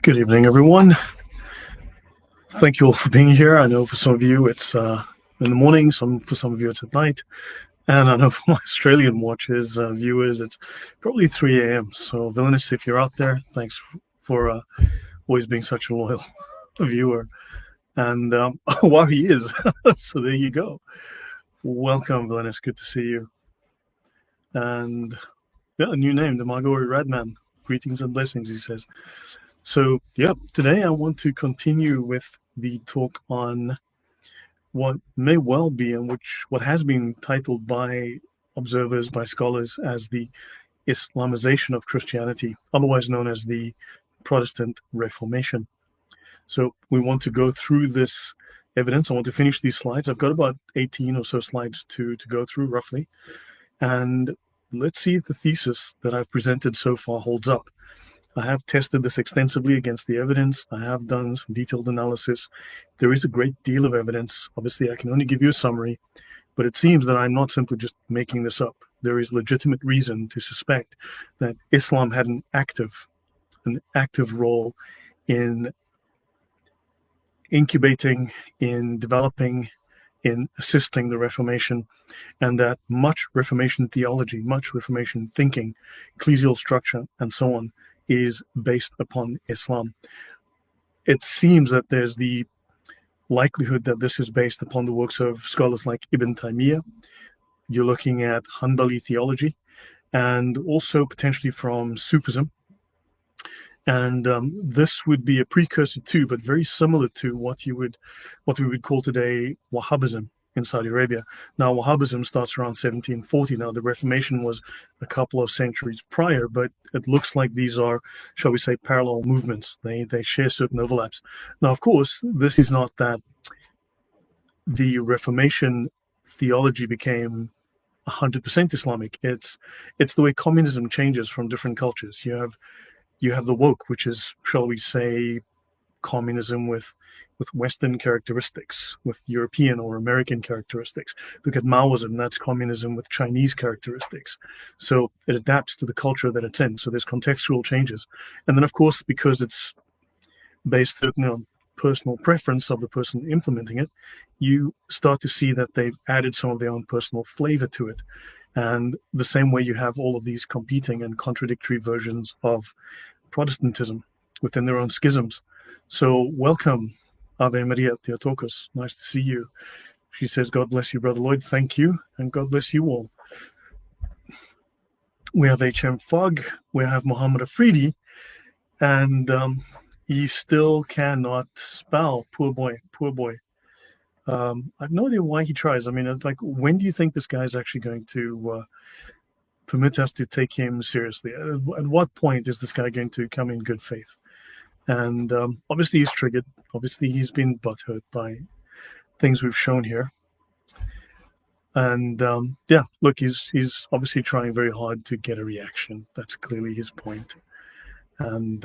Good evening, everyone. Thank you all for being here. I know for some of you it's in the morning, for some of you it's at night, and I know for my Australian watchers, viewers, it's probably 3 a.m. So, Villainous, if you're out there, thanks for always being such a loyal viewer. And wow, he is. So there you go. Welcome, Villainous. Good to see you. And yeah, a new name, the Margori Radman. Greetings and blessings, he says. So, yeah, today I want to continue with the talk on what may well be, and what has been titled by observers, by scholars, as the Islamization of Christianity, otherwise known as the Protestant Reformation. So we want to go through this evidence. I want to finish these slides. I've got about 18 or so slides to go through, roughly. And let's see if the thesis that I've presented so far holds up. I have tested this extensively against the evidence. I have done some detailed analysis. There is a great deal of evidence. Obviously, I can only give you a summary, but it seems that I'm not simply just making this up. There is legitimate reason to suspect that Islam had an active role in incubating, in developing, in assisting the Reformation, and that much Reformation theology, much Reformation thinking, ecclesial structure, and so on, is based upon Islam. It seems that there's the likelihood that this is based upon the works of scholars like Ibn Taymiyyah. You're looking at Hanbali theology, and also potentially from Sufism. And this would be a precursor to, but very similar to what we would call today Wahhabism in Saudi Arabia. Now, Wahhabism starts around 1740. Now, the Reformation was a couple of centuries prior, but it looks like these are, shall we say, parallel movements. They share certain overlaps. Now, of course, this is not that the Reformation theology became 100% Islamic. It's the way communism changes from different cultures. You have the woke, which is, shall we say, communism with Western characteristics, with European or American characteristics. Look at Maoism, that's communism with Chinese characteristics. So it adapts to the culture that it's in. So there's contextual changes. And then, of course, because it's based on personal preference of the person implementing it, you start to see that they've added some of their own personal flavor to it. And the same way you have all of these competing and contradictory versions of Protestantism within their own schisms. So welcome, Ave Maria Theotokos. Nice to see you. She says, God bless you, Brother Lloyd. Thank you, and God bless you all. We have H.M. Fogg. We have Muhammad Afridi, and he still cannot spell. Poor boy, poor boy. I have no idea why he tries. I mean, it's like, when do you think this guy is actually going to permit us to take him seriously? At what point is this guy going to come in good faith? And obviously he's triggered. Obviously he's been butthurt by things we've shown here. And yeah, look, he's obviously trying very hard to get a reaction. That's clearly his point. And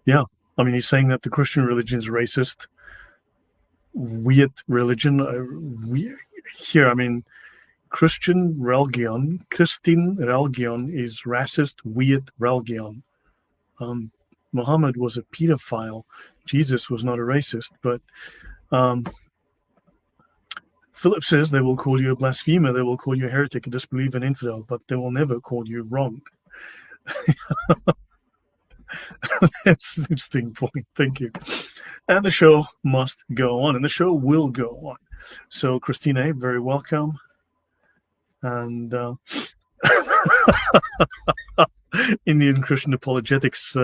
yeah, I mean, he's saying that the Christian religion is racist. Weird religion. I mean, Christian religion is racist, weird religion. Muhammad was a pedophile. Jesus was not a racist. But Philip says they will call you a blasphemer, they will call you a heretic, a disbeliever, an infidel, but they will never call you wrong. That's an interesting point. Thank you. And the show must go on, and the show will go on. So, Christina, very welcome. And Indian Christian Apologetics.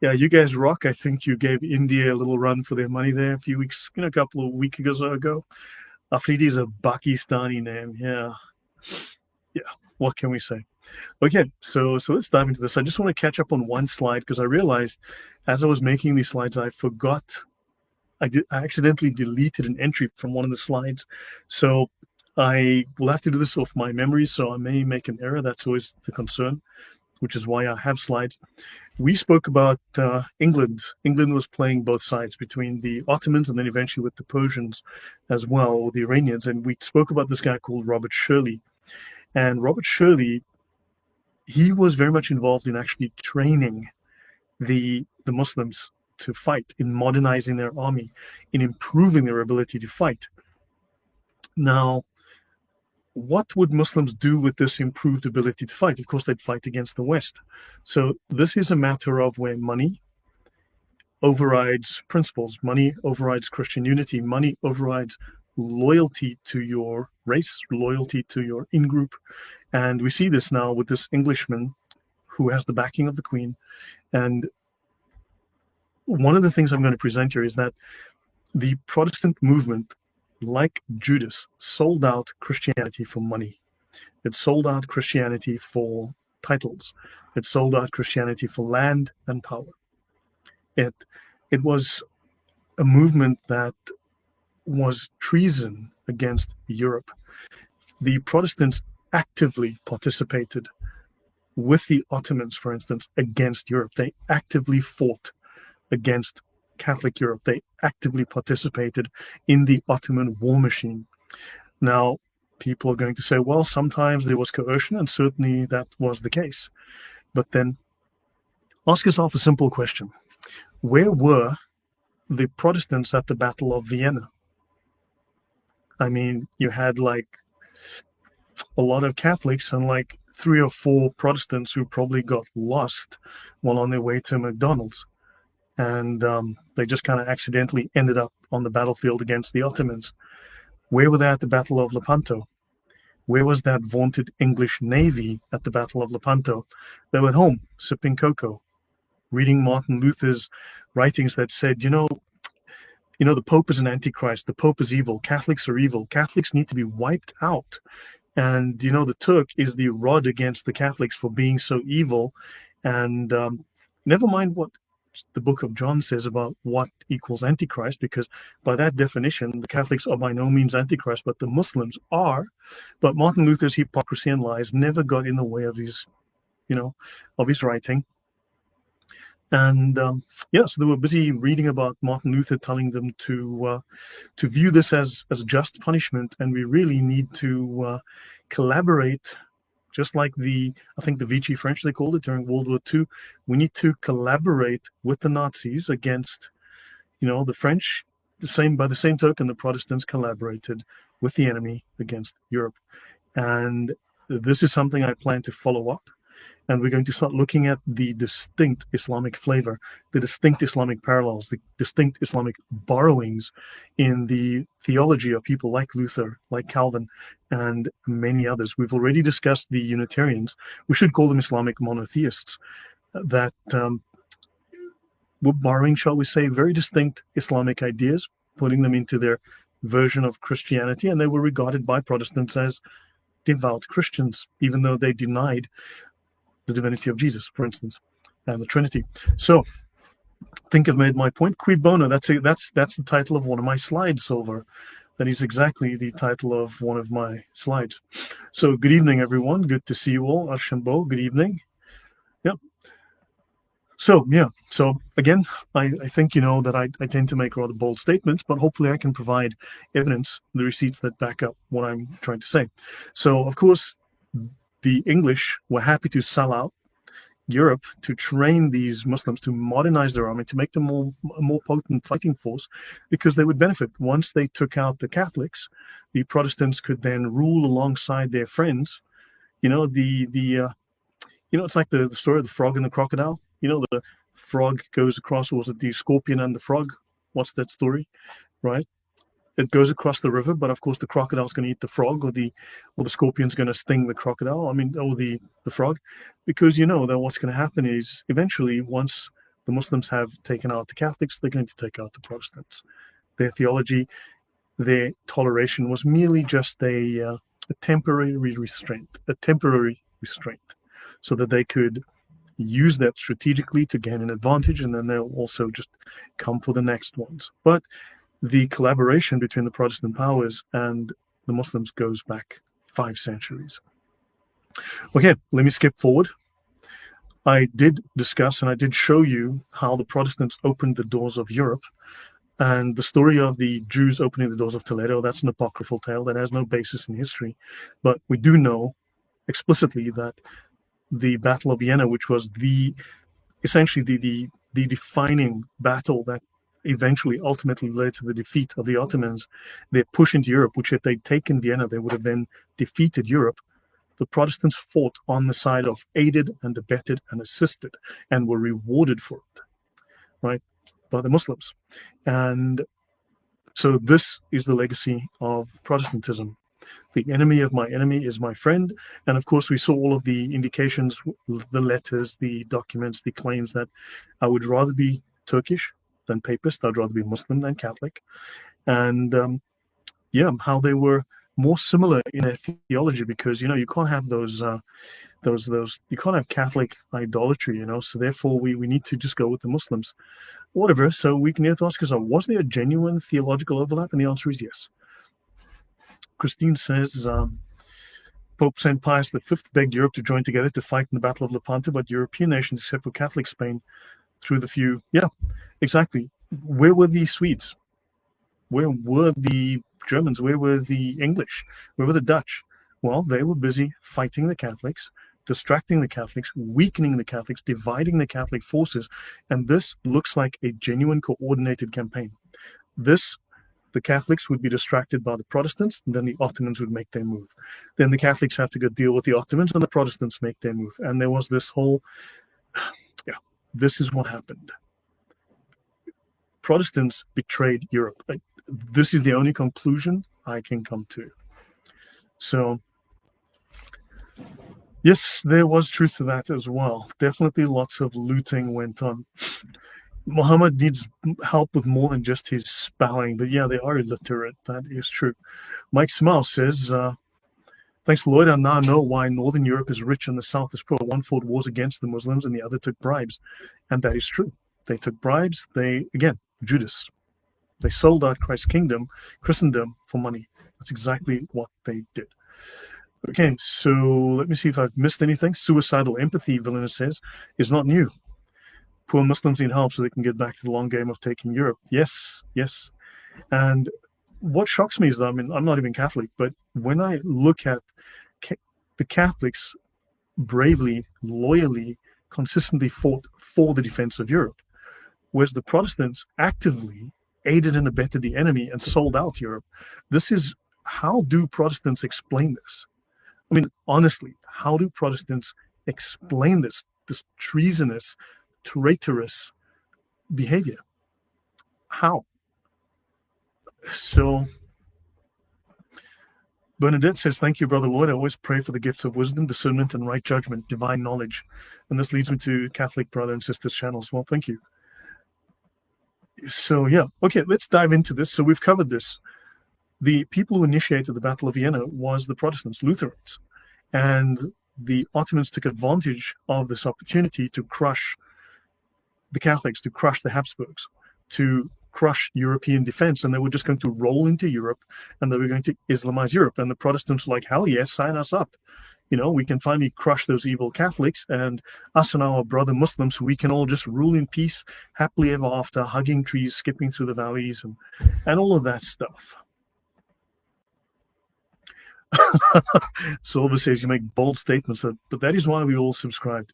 Yeah, you guys rock. I think you gave India a little run for their money there a couple of weeks ago. Afridi is a Pakistani name. Yeah. What can we say? Okay, so let's dive into this. I just want to catch up on one slide because I realized as I was making these slides, I accidentally deleted an entry from one of the slides. So I will have to do this off my memory, so I may make an error. That's always the concern, which is why I have slides. We spoke about England. England was playing both sides between the Ottomans and then eventually with the Persians as well, or the Iranians. And we spoke about this guy called Robert Shirley. And Robert Shirley, he was very much involved in actually training the the Muslims to fight, in modernizing their army, in improving their ability to fight. Now, what would Muslims do with this improved ability to fight? Of course, they'd fight against the West. So this is a matter of where money overrides principles, money overrides Christian unity, money overrides loyalty to your race, loyalty to your in-group. And we see this now with this Englishman who has the backing of the Queen. And one of the things I'm going to present here is that the Protestant movement, like Judas, sold out Christianity for money. It sold out Christianity for titles. It sold out Christianity for land and power. It was a movement that was treason against Europe. The Protestants actively participated with the Ottomans, for instance, against Europe. They actively fought against Catholic Europe. They actively participated in the Ottoman war machine. Now, people are going to say, well, sometimes there was coercion, and certainly that was the case. But then ask yourself a simple question. Where were the Protestants at the Battle of Vienna? I mean, you had like a lot of Catholics and like 3 or 4 Protestants who probably got lost while on their way to McDonald's. And they just kind of accidentally ended up on the battlefield against the Ottomans. Where were they at the Battle of Lepanto? Where was that vaunted English navy at the Battle of Lepanto? They were at home, sipping cocoa, reading Martin Luther's writings that said, the Pope is an antichrist, the Pope is evil, Catholics are evil, Catholics need to be wiped out. And, the Turk is the rod against the Catholics for being so evil. And never mind what the book of John says about what equals antichrist, because by that definition, the Catholics are by no means antichrist, but the Muslims are. But Martin Luther's hypocrisy and lies never got in the way of his, of his writing. And so they were busy reading about Martin Luther, telling them to view this as just punishment, and we really need to collaborate, just like I think the Vichy French, they called it during World War II. We need to collaborate with the Nazis against, the French. By the same token, the Protestants collaborated with the enemy against Europe, and this is something I plan to follow up. And we're going to start looking at the distinct Islamic flavor, the distinct Islamic parallels, the distinct Islamic borrowings in the theology of people like Luther, like Calvin, and many others. We've already discussed the Unitarians. We should call them Islamic monotheists that were borrowing, shall we say, very distinct Islamic ideas, putting them into their version of Christianity, and they were regarded by Protestants as devout Christians, even though they denied the divinity of Jesus, for instance, and the Trinity. So, I think I've made my point. Cui bono, that's the title of one of my slides, Silver. That is exactly the title of one of my slides. So, good evening, everyone. Good to see you all. Archambault, good evening. Yep. So, again, I think that I tend to make rather bold statements, but hopefully I can provide evidence, the receipts that back up what I'm trying to say. So, of course, the English were happy to sell out Europe to train these Muslims, to modernize their army, to make them a more potent fighting force, because they would benefit. Once they took out the Catholics, the Protestants could then rule alongside their friends. It's like the story of the frog and the crocodile. The frog goes across, was it the scorpion and the frog? What's that story, right? It goes across the river, but of course the crocodile's going to eat the frog, or the scorpion's going to sting the crocodile. Or the frog, because that what's going to happen is eventually, once the Muslims have taken out the Catholics, they're going to take out the Protestants. Their theology, their toleration was merely just a temporary restraint, so that they could use that strategically to gain an advantage, and then they'll also just come for the next ones. But the collaboration between the Protestant powers and the Muslims goes back 5 centuries. Okay, let me skip forward. I did discuss and I did show you how the Protestants opened the doors of Europe, and the story of the Jews opening the doors of Toledo, that's an apocryphal tale that has no basis in history. But we do know explicitly that the Battle of Vienna, which was essentially the the defining battle that eventually ultimately led to the defeat of the Ottomans, their push into Europe, which if they'd taken Vienna, they would have then defeated Europe. The Protestants fought on the side of aided and abetted and assisted and were rewarded for it, right, by the Muslims. And so this is the legacy of Protestantism. The enemy of my enemy is my friend. And of course, we saw all of the indications, the letters, the documents, the claims that I would rather be Turkish than papist. I'd rather be Muslim than Catholic. And how they were more similar in their theology, because, you can't have those you can't have Catholic idolatry, so therefore we need to just go with the Muslims. Whatever. So we can ask ourselves, was there a genuine theological overlap? And the answer is yes. Christine says, Pope St. Pius V begged Europe to join together to fight in the Battle of Lepanto, but European nations, except for Catholic Spain, threw the few. Yeah, exactly. Where were the Swedes? Where were the Germans? Where were the English? Where were the Dutch? Well, they were busy fighting the Catholics, distracting the Catholics, weakening the Catholics, dividing the Catholic forces. And this looks like a genuine coordinated campaign. The Catholics would be distracted by the Protestants, and then the Ottomans would make their move. Then the Catholics have to go deal with the Ottomans, and the Protestants make their move. And there was this whole, this is what happened. Protestants betrayed Europe. This is the only conclusion I can come to. So, yes, there was truth to that as well. Definitely lots of looting went on. Muhammad needs help with more than just his spelling, but yeah, they are illiterate. That is true. Mike Smile says, thanks, Lloyd. I now know why Northern Europe is rich and the South is poor. One fought wars against the Muslims and the other took bribes. And that is true. They took bribes. Judas. They sold out Christ's kingdom, Christendom, for money. That's exactly what they did. Okay, so let me see if I've missed anything. Suicidal empathy, Villainous says, is not new. Poor Muslims need help so they can get back to the long game of taking Europe. Yes. And what shocks me is that, I'm not even Catholic, but when I look at the Catholics bravely, loyally, consistently fought for the defense of Europe, whereas the Protestants actively aided and abetted the enemy and sold out Europe. How do Protestants explain this? Honestly, how do Protestants explain this treasonous, traitorous behavior? How? So Bernadette says, thank you, Brother Lloyd. I always pray for the gifts of wisdom, discernment, and right judgment, divine knowledge. And this leads me to Catholic brother and sisters channels. Well, thank you. So okay, let's dive into this. So we've covered this. The people who initiated the Battle of Vienna was the Protestants, Lutherans. And the Ottomans took advantage of this opportunity to crush the Catholics, to crush the Habsburgs, to crush European defense. And they were just going to roll into Europe and they were going to Islamize Europe. And the Protestants were like, hell yes, sign us up. We can finally crush those evil Catholics, and us and our brother Muslims, we can all just rule in peace, happily ever after, hugging trees, skipping through the valleys, and all of that stuff. Silver says you make bold statements, but that is why we all subscribed.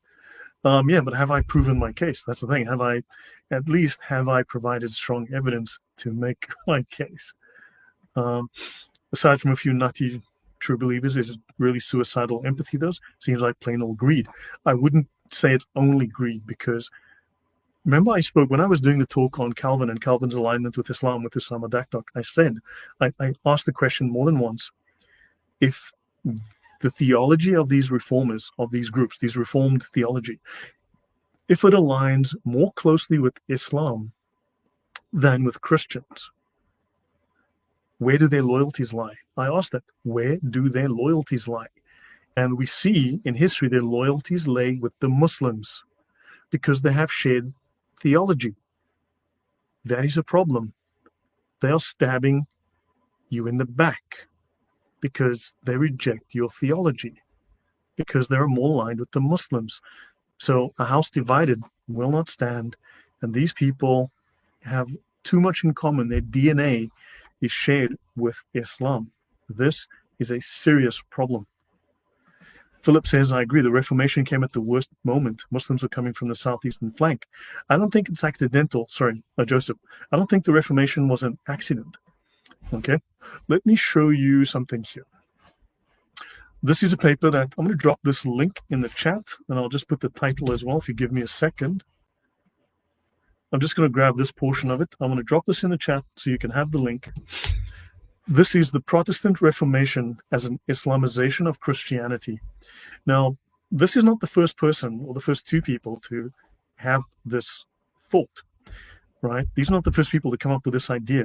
But have I proven my case? That's the thing. Have I provided strong evidence to make my case? Aside from a few nutty true believers, is it really suicidal empathy, though? Seems like plain old greed. I wouldn't say it's only greed, because remember I spoke when I was doing the talk on Calvin and Calvin's alignment with Islam, with Islam Adakdok. I asked the question more than once, if the theology of these reformers, of these groups, these reformed theology, if it aligns more closely with Islam than with Christians, where do their loyalties lie? I asked that. Where do their loyalties lie? And we see in history their loyalties lay with the Muslims because they have shared theology. That is a problem. They are stabbing you in the back because they reject your theology, because they're more aligned with the Muslims. So a house divided will not stand. And these people have too much in common. Their DNA is shared with Islam. This is a serious problem. Philip says, I agree, the Reformation came at the worst moment. Muslims were coming from the southeastern flank. I don't think it's accidental. Sorry, Joseph. I don't think the Reformation was an accident. Okay, let me show you something here. This is a paper that I'm going to drop this link in the chat, and I'll just put the title as well if you give me a second. I'm just going to grab this portion of it. I'm going to drop this in the chat so you can have the link. This is the Protestant Reformation as an Islamization of Christianity. Now, this is not the first person or the first two people to have this thought, right? These are not the first people to come up with this idea.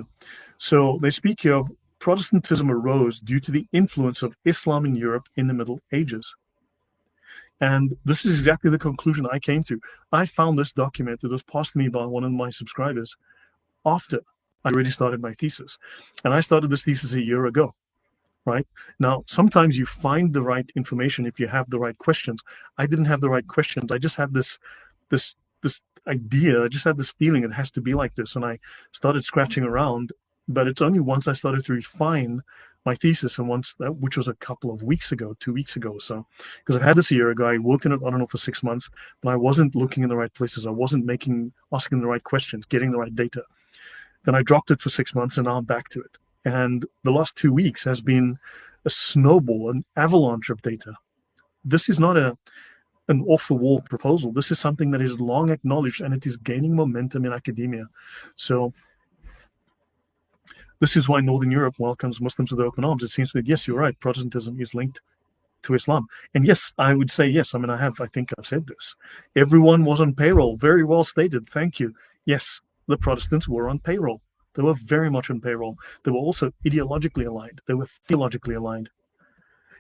So they speak here of Protestantism arose due to the influence of Islam in Europe in the Middle Ages. And this is exactly the conclusion I came to. I found this document that was passed to me by one of my subscribers after I already started my thesis. And I started this thesis a year ago, right? Now, sometimes you find the right information if you have the right questions. I didn't have the right questions. I just had this idea. I just had this feeling it has to be like this. And I started scratching around, but it's only once I started to refine my thesis, and which was a couple of weeks ago, 2 weeks ago or so, because I had this a year ago. I worked in it, I don't know, for 6 months, but I wasn't looking in the right places. I wasn't asking the right questions, getting the right data. Then I dropped it for 6 months, and now I'm back to it. And the last 2 weeks has been a snowball, an avalanche of data. This is not an off-the-wall proposal. This is something that is long acknowledged, and it is gaining momentum in academia. So this is why Northern Europe welcomes Muslims with open arms. It seems that, yes, you're right, Protestantism is linked to Islam. And yes, I would say yes. I mean, I think I've said this. Everyone was on payroll. Very well stated. Thank you. Yes, the Protestants were on payroll. They were very much on payroll. They were also ideologically aligned. They were theologically aligned.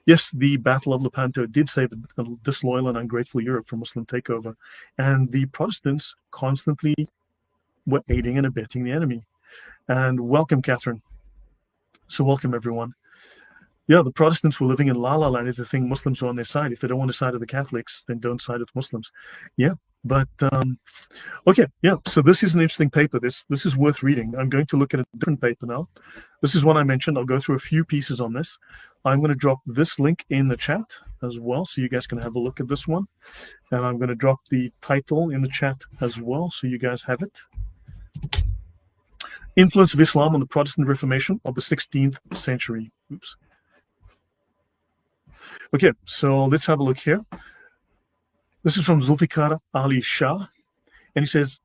Yes, the Battle of Lepanto did save a disloyal and ungrateful Europe from Muslim takeover. And the Protestants constantly were aiding and abetting the enemy. And welcome, Catherine. So welcome, everyone. Yeah, the Protestants were living in la-la land if they think Muslims are on their side. If they don't want to side with the Catholics, then don't side with Muslims. Yeah, but okay, yeah. So this is an interesting paper. This is worth reading. I'm going to look at a different paper now. This is one I mentioned. I'll go through a few pieces on this. I'm going to drop this link in the chat as well, so you guys can have a look at this one. And I'm going to drop the title in the chat as well, so you guys have it. Influence of Islam on the Protestant Reformation of the 16th century. Oops. Okay, so let's have a look here. This is from Zulfikar Ali Shah, and he says,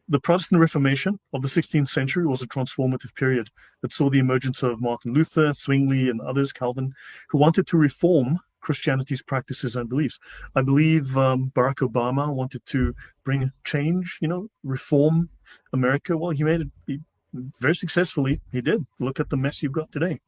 the Protestant Reformation of the 16th century was a transformative period that saw the emergence of Martin Luther, Zwingli, and others, Calvin, who wanted to reform Christianity's practices and beliefs. I believe Barack Obama wanted to bring change, reform America. Well, he made it very successfully. He did. Look at the mess you've got today.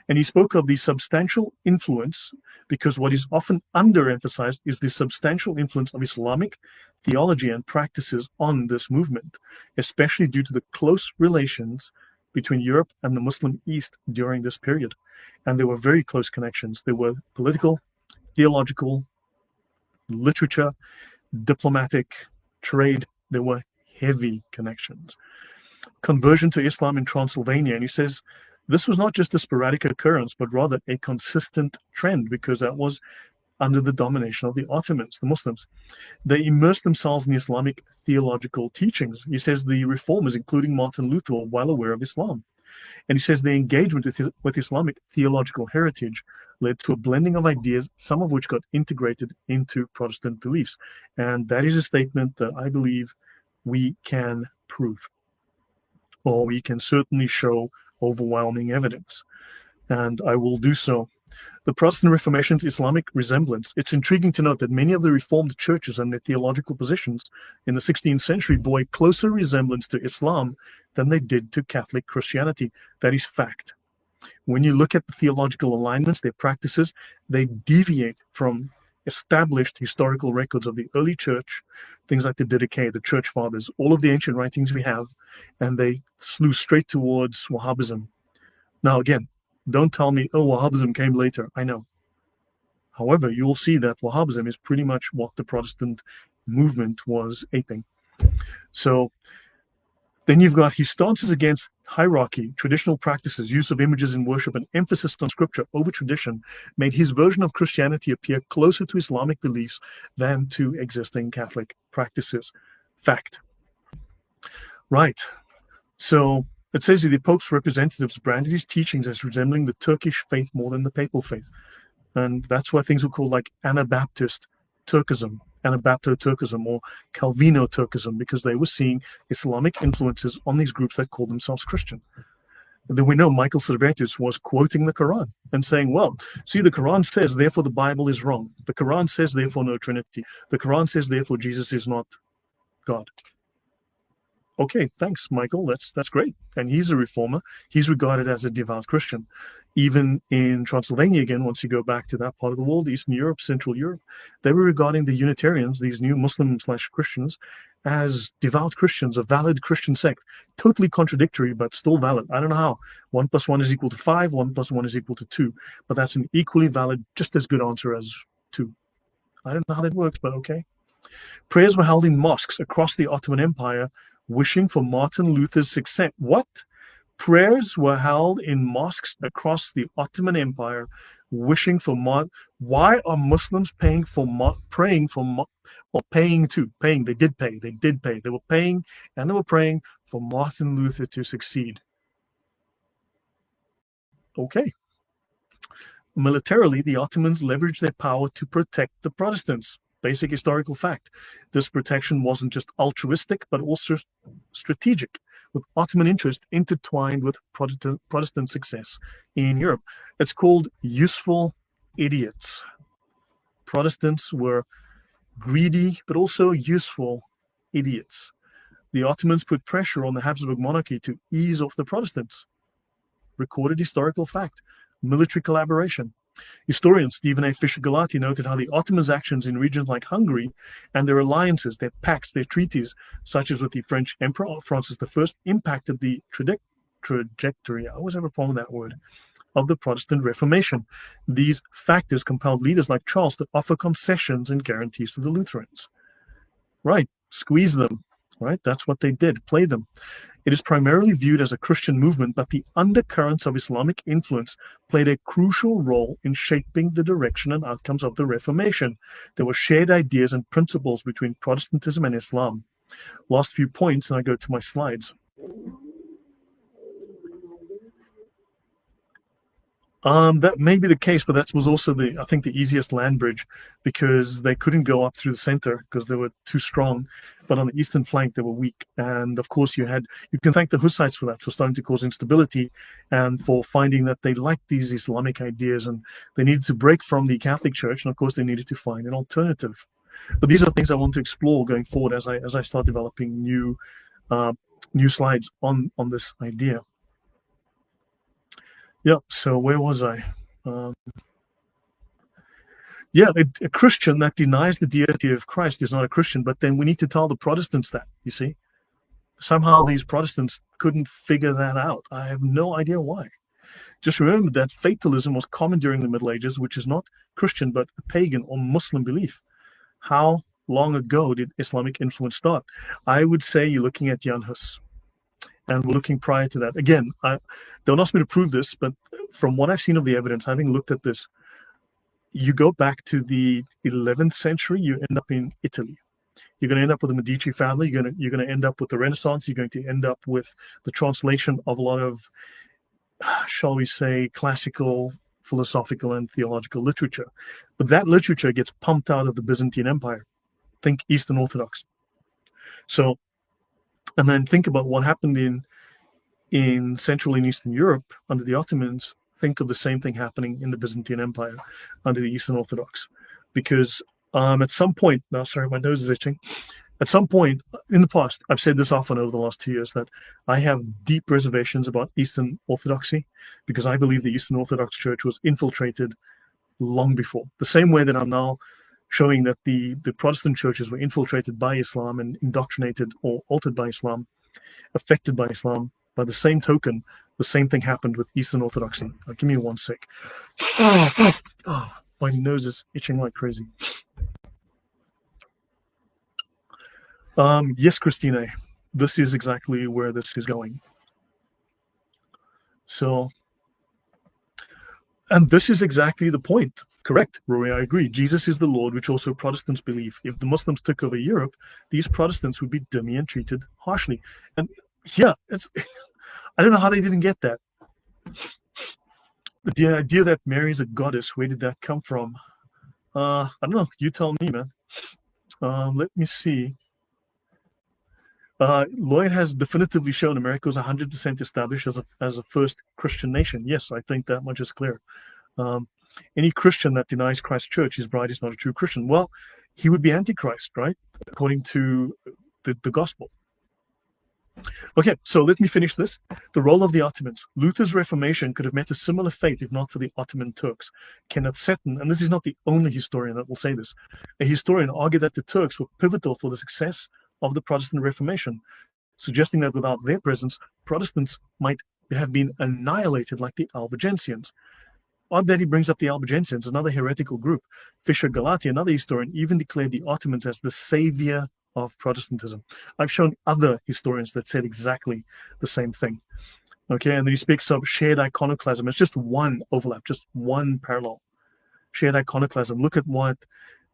And he spoke of the substantial influence, because what is often underemphasized is the substantial influence of Islamic theology and practices on this movement, especially due to the close relations between Europe and the Muslim East during this period. And there were very close connections. There were political, theological, literature, diplomatic, trade. There were heavy connections. Conversion to Islam in Transylvania. And he says, this was not just a sporadic occurrence, but rather a consistent trend, because that was under the domination of the Ottomans, the Muslims. They immersed themselves in Islamic theological teachings. He says the reformers, including Martin Luther, were well aware of Islam. And he says the engagement with Islamic theological heritage led to a blending of ideas, some of which got integrated into Protestant beliefs. And that is a statement that I believe we can prove, or we can certainly show overwhelming evidence. And I will do so. The Protestant Reformation's Islamic resemblance. It's intriguing to note that many of the Reformed churches and their theological positions in the 16th century bore a closer resemblance to Islam than they did to Catholic Christianity. That is fact. When you look at the theological alignments, their practices, they deviate from established historical records of the early church, things like the Didache, the church fathers, all of the ancient writings we have, and they slew straight towards Wahhabism. Now, again, don't tell me, oh, Wahhabism came later. I know. However, you will see that Wahhabism is pretty much what the Protestant movement was aping. So Then you've got his stances against hierarchy, traditional practices, use of images in worship, and emphasis on scripture over tradition made his version of Christianity appear closer to Islamic beliefs than to existing Catholic practices. Fact. Right. So it says that the Pope's representatives branded his teachings as resembling the Turkish faith more than the papal faith. And that's why things were called like Anabaptist Turkism, Anabapto-Turkism, or Calvino-Turkism, because they were seeing Islamic influences on these groups that called themselves Christian. And then we know Michael Servetus was quoting the Quran and saying, well, see, the Quran says, therefore the Bible is wrong. The Quran says, therefore no Trinity. The Quran says, therefore Jesus is not God. Okay, thanks, Michael. That's great. And he's a reformer. He's regarded as a devout Christian. Even in Transylvania, again, once you go back to that part of the world, Eastern Europe, Central Europe, they were regarding the Unitarians, these new Muslim/Christians, as devout Christians, a valid Christian sect. Totally contradictory, but still valid. I don't know how. 1 + 1 is equal to 5, 1 + 1 is equal to 2. But that's an equally valid, just as good answer as 2. I don't know how that works, but okay. Prayers were held in mosques across the Ottoman Empire, wishing for Martin Luther's success. What? Prayers were held in mosques across the Ottoman Empire, wishing for Why are Muslims paying for praying for or paying to paying? They did pay. They were paying and they were praying for Martin Luther to succeed. Okay. Militarily, the Ottomans leveraged their power to protect the Protestants. Basic historical fact. This protection wasn't just altruistic, but also strategic, with Ottoman interest intertwined with Protestant success in Europe. It's called useful idiots. Protestants were greedy, but also useful idiots. The Ottomans put pressure on the Habsburg monarchy to ease off the Protestants. Recorded historical fact. Military collaboration. Historian Stephen A. Fisher-Galati noted how the Ottomans' actions in regions like Hungary and their alliances, their pacts, their treaties, such as with the French Emperor Francis I, impacted the trajectory, I always have a problem with that word, of the Protestant Reformation. These factors compelled leaders like Charles to offer concessions and guarantees to the Lutherans. Right, squeeze them, right? That's what they did, play them. It is primarily viewed as a Christian movement, but the undercurrents of Islamic influence played a crucial role in shaping the direction and outcomes of the Reformation. There were shared ideas and principles between Protestantism and Islam. Last few points, and I go to my slides. That may be the case, but that was also I think the easiest land bridge, because they couldn't go up through the center because they were too strong. But on the eastern flank, they were weak. And of course, you can thank the Hussites for that, for starting to cause instability and for finding that they liked these Islamic ideas and they needed to break from the Catholic Church. And of course, they needed to find an alternative. But these are things I want to explore going forward as I start developing new slides on this idea. Yeah, so where was I? A Christian that denies the deity of Christ is not a Christian, but then we need to tell the Protestants that, you see. Somehow these Protestants couldn't figure that out. I have no idea why. Just remember that fatalism was common during the Middle Ages, which is not Christian, but a pagan or Muslim belief. How long ago did Islamic influence start? I would say you're looking at Jan Hus. And we're looking prior to that. Again, don't ask me to prove this, but from what I've seen of the evidence, having looked at this, you go back to the 11th century, you end up in Italy. You're going to end up with the Medici family. You're going to end up with the Renaissance. You're going to end up with the translation of a lot of, shall we say, classical, philosophical, and theological literature. But that literature gets pumped out of the Byzantine Empire. Think Eastern Orthodox. So, and then think about what happened in Central and Eastern Europe under the Ottomans. Think of the same thing happening in the Byzantine Empire under the Eastern Orthodox. Because at some point, now sorry, my nose is itching. At some point in the past, I've said this often over the last 2 years, that I have deep reservations about Eastern Orthodoxy, because I believe the Eastern Orthodox Church was infiltrated long before. The same way that I'm now showing that the Protestant churches were infiltrated by Islam and indoctrinated or altered by Islam, affected by Islam. By the same token, the same thing happened with Eastern Orthodoxy. Give me one sec. My nose is itching like crazy. Yes, Christina. this is exactly where this is going. So, and this is exactly the point. Correct, Rory, I agree. Jesus is the Lord, which also Protestants believe. If the Muslims took over Europe, these Protestants would be dimly and treated harshly. And yeah, it's I don't know how they didn't get that. The idea that Mary is a goddess, where did that come from? I don't know. You tell me, man. Let me see. Lloyd has definitively shown America was 100% established as a first Christian nation. Yes, I think that much is clear. Any Christian that denies Christ's church, his bride is not a true Christian. Well, he would be Antichrist, right? According to the gospel. Okay, so let me finish this. The role of the Ottomans. Luther's Reformation could have met a similar fate if not for the Ottoman Turks. Kenneth Seton, and this is not the only historian that will say this, a historian argued that the Turks were pivotal for the success of the Protestant Reformation, suggesting that without their presence, Protestants might have been annihilated like the Albigensians. Odd that he brings up the Albigensians, another heretical group. Fisher Galati, another historian, even declared the Ottomans as the savior of Protestantism. I've shown other historians that said exactly the same thing. Okay, and then he speaks of shared iconoclasm. It's just one overlap, just one parallel. Shared iconoclasm. Look at what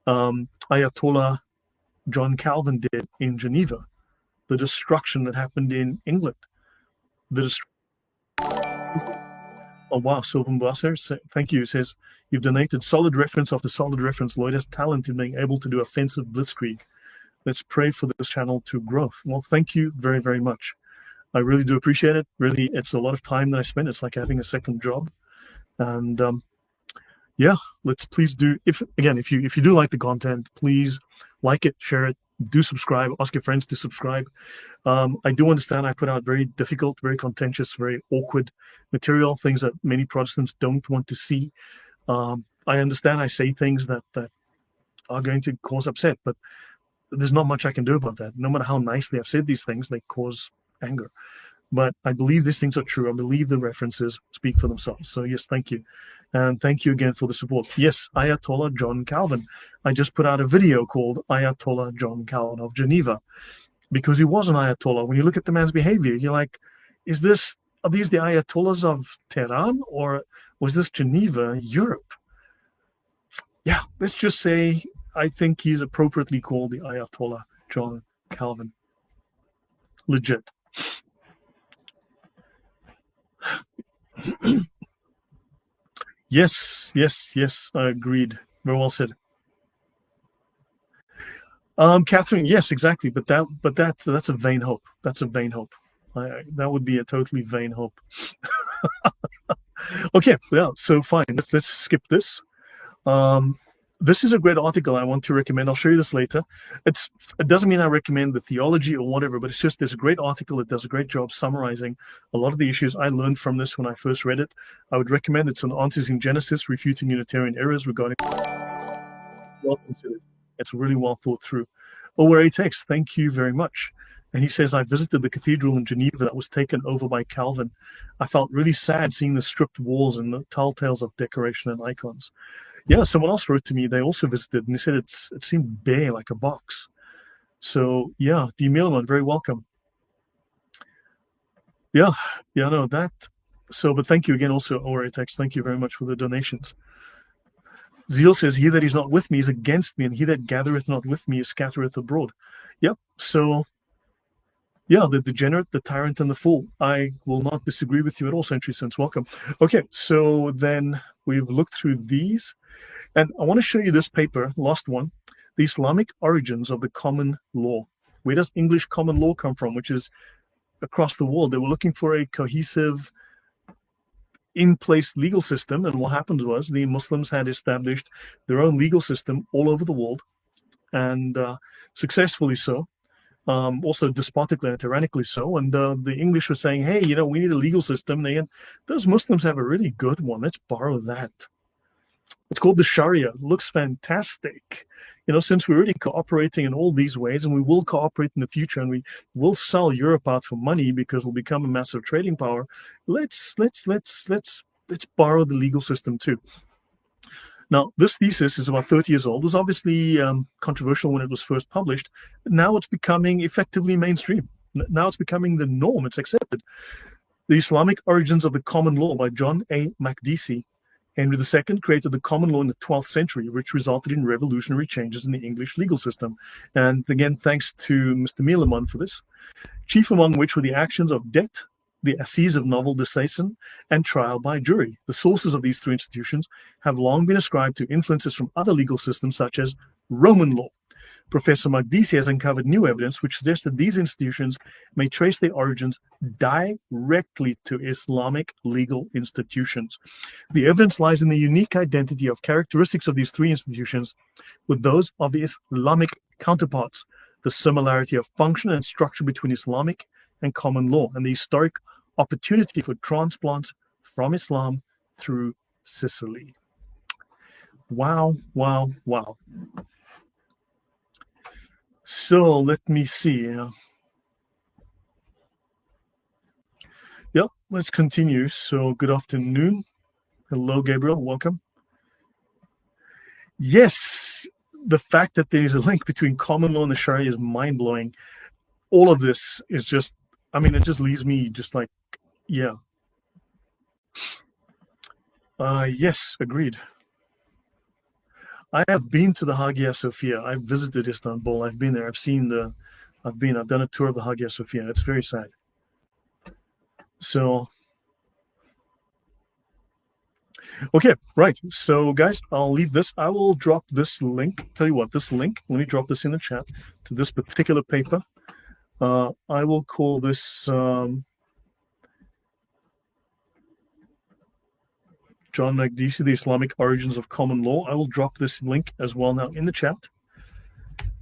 Ayatollah John Calvin did in Geneva, the destruction that happened in England. Oh wow, Sylvan Blasser, thank you. It says, you've donated solid reference after solid reference. Lloyd has talent in being able to do offensive blitzkrieg. Let's pray for this channel to growth. Well, thank you very, very much. I really do appreciate it. Really, it's a lot of time that I spend. It's like having a second job. And yeah, let's please do, if you do like the content, please like it, share it, do subscribe, ask your friends to subscribe. I do understand I put out very difficult, very contentious, very awkward material, things that many Protestants don't want to see. I understand I say things that are going to cause upset, but there's not much I can do about that. No matter how nicely I've said these things, they cause anger. But I believe these things are true. I believe the references speak for themselves. So yes, thank you. And thank you again for the support. Yes, Ayatollah John Calvin. I just put out a video called Ayatollah John Calvin of Geneva, because he was an Ayatollah. When you look at the man's behavior, you're like, are these the Ayatollahs of Tehran, or was this Geneva, Europe? Yeah, let's just say I think he's appropriately called the Ayatollah John Calvin. Legit. Yes, I agreed. Very well said. Catherine, yes, exactly. But that's a vain hope. That's a vain hope. That would be a totally vain hope. Okay, well, so fine. Let's skip this. This is a great article I want to recommend. I'll show you this later. It doesn't mean I recommend the theology or whatever, but it's just there's a great article that does a great job summarizing a lot of the issues I learned from this when I first read it. I would recommend it's on Answers in Genesis, Refuting Unitarian Errors Regarding. Well considered. It's really well thought through. Pt6, thank you very much. And he says, I visited the cathedral in Geneva that was taken over by Calvin. I felt really sad seeing the stripped walls and the telltales of decoration and icons. Yeah, someone else wrote to me. They also visited, and they said it seemed bare, like a box. So yeah, D. Mielman, very welcome. Yeah, no, that. So, but thank you again also, Pt6. Thank you very much for the donations. Zeal says, he that is not with me is against me, and he that gathereth not with me is scattereth abroad. Yep, so yeah, the degenerate, the tyrant, and the fool. I will not disagree with you at all, Century Sense. Welcome. Okay, so then we've looked through these. And I want to show you this paper, last one, The Islamic Origins of the Common Law. Where does English common law come from, which is across the world? They were looking for a cohesive, in-place legal system. And what happened was the Muslims had established their own legal system all over the world, and successfully so. Also despotically and tyrannically so. And the English were saying, hey, we need a legal system. Those Muslims have a really good one. Let's borrow that. It's called the Sharia. It looks fantastic. Since we're already cooperating in all these ways, and we will cooperate in the future, and we will sell Europe out for money because we'll become a massive trading power. Let's borrow the legal system too. Now, this thesis is about 30 years old. It was obviously controversial when it was first published, but now it's becoming effectively mainstream. Now it's becoming the norm. It's accepted. The Islamic Origins of the Common Law by John A. Makdisi. Henry II created the common law in the 12th century, which resulted in revolutionary changes in the English legal system. And again, thanks to Mr. Mieleman for this. Chief among which were the actions of debt, the Assize of Novel Disseisin, and trial by jury. The sources of these three institutions have long been ascribed to influences from other legal systems such as Roman law. Professor Makdisi has uncovered new evidence which suggests that these institutions may trace their origins directly to Islamic legal institutions. The evidence lies in the unique identity of characteristics of these three institutions with those of the Islamic counterparts, the similarity of function and structure between Islamic and common law, and the historic opportunity for transplant from Islam through Sicily. Wow, wow, wow. So let me see. Yeah, let's continue. So good afternoon. Hello, Gabriel. Welcome. Yes, the fact that there is a link between common law and the Sharia is mind-blowing. All of this is just, I mean, it just leaves me just like, yeah. Yes, agreed. I have been to the Hagia Sophia. I've visited Istanbul. I've been there. I've done a tour of the Hagia Sophia. It's very sad. So, okay, right. So guys, I'll leave this. I will drop this link. Tell you what, this link, let me drop this in the chat to this particular paper. I will call this John Makdisi, The Islamic Origins of Common Law. I will drop this link as well now in the chat.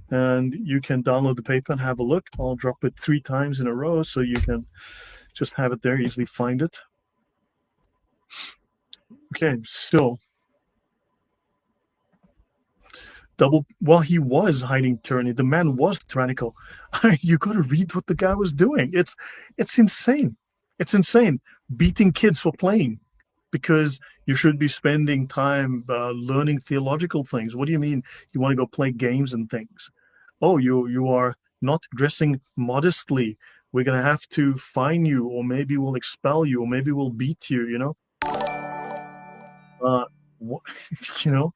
And you can download the paper and have a look. I'll drop it 3 times in a row so you can just have it there, easily find it. Okay, so while he was hiding tyranny, the man was tyrannical. You got to read what the guy was doing. It's insane. It's insane. Beating kids for playing because you should be spending time learning theological things. What do you mean you want to go play games and things? Oh, you are not dressing modestly. We're going to have to fine you, or maybe we'll expel you, or maybe we'll beat you, you know? You know?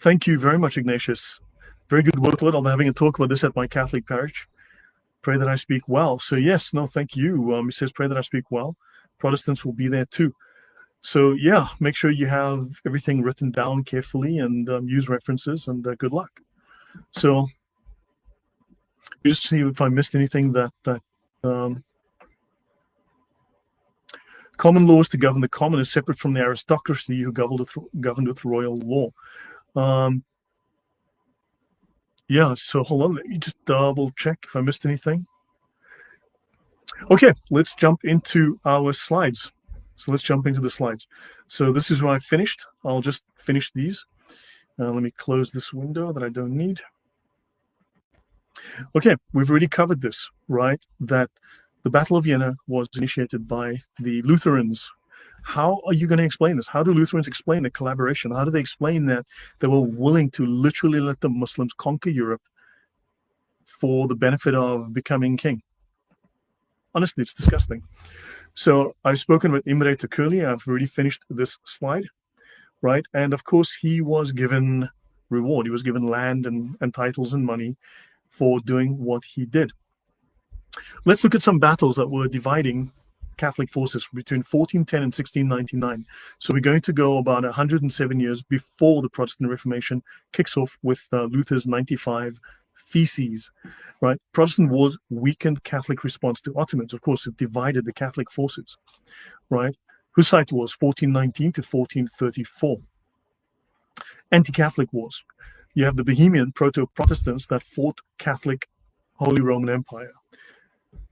Thank you very much, Ignatius. Very good work, Lord. I'll be having a talk about this at my Catholic parish. Pray that I speak well. So yes, no, thank you. He says, pray that I speak well. Protestants will be there too. So yeah, make sure you have everything written down carefully and use references, and good luck. So just see if I missed anything that common law is to govern the common is separate from the aristocracy who governed with royal law. Yeah, so hold on, let me just double check if I missed anything. Okay, let's jump into our slides. So let's jump into the slides. So this is where I finished. I'll just finish these. Let me close this window that I don't need. Okay, we've already covered this, right? That the Battle of Vienna was initiated by the Lutherans. How are you going to explain this? How do Lutherans explain the collaboration? How do they explain that they were willing to literally let the Muslims conquer Europe for the benefit of becoming king? Honestly, it's disgusting. So I've spoken with Imre Tekeli. I've already finished this slide, right? And of course, he was given reward. He was given land and titles and money for doing what he did. Let's look at some battles that were dividing Catholic forces between 1410 and 1699. So we're going to go about 107 years before the Protestant Reformation kicks off with Luther's 95 Theses, right? Protestant wars weakened Catholic response to Ottomans. Of course, it divided the Catholic forces, right? Hussite wars, 1419 to 1434. Anti-Catholic wars. You have the Bohemian proto-Protestants that fought Catholic Holy Roman Empire.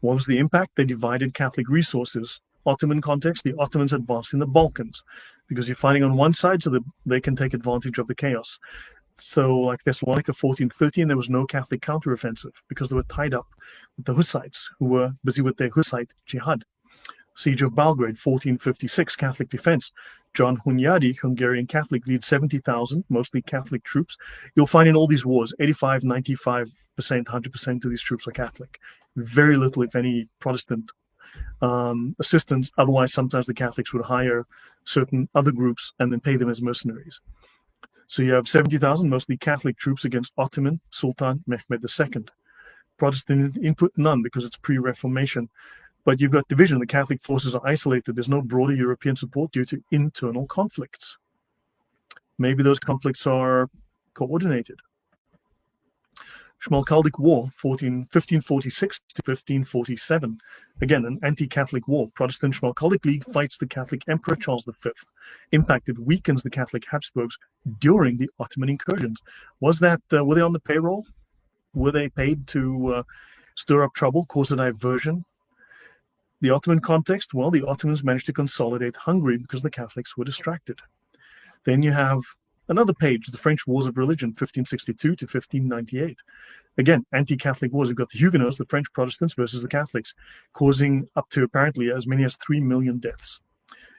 What was the impact? They divided Catholic resources. Ottoman context, the Ottomans advanced in the Balkans because you're fighting on one side so that they can take advantage of the chaos. So like Thessalonica 1413, there was no Catholic counteroffensive because they were tied up with the Hussites who were busy with their Hussite jihad. Siege of Belgrade, 1456, Catholic defense. John Hunyadi, Hungarian Catholic, leads 70,000, mostly Catholic troops. You'll find in all these wars, 85, 95, 100% of these troops are Catholic. Very little, if any, Protestant assistance. Otherwise, sometimes the Catholics would hire certain other groups and then pay them as mercenaries. So you have 70,000 mostly Catholic troops against Ottoman Sultan Mehmed II. Protestant input, none, because it's pre-Reformation. But you've got division. The Catholic forces are isolated. There's no broader European support due to internal conflicts. Maybe those conflicts are coordinated. Schmalkaldic War, 1546 to 1547. Again, an anti-Catholic war. Protestant Schmalkaldic League fights the Catholic Emperor Charles V. Impacted, weakens the Catholic Habsburgs during the Ottoman incursions. Was that, were they on the payroll? Were they paid to stir up trouble, cause a diversion? The Ottoman context, well, the Ottomans managed to consolidate Hungary because the Catholics were distracted. Then you have another page, the French Wars of Religion, 1562 to 1598. Again, anti-Catholic wars. You've got the Huguenots, the French Protestants versus the Catholics, causing up to apparently as many as 3 million deaths.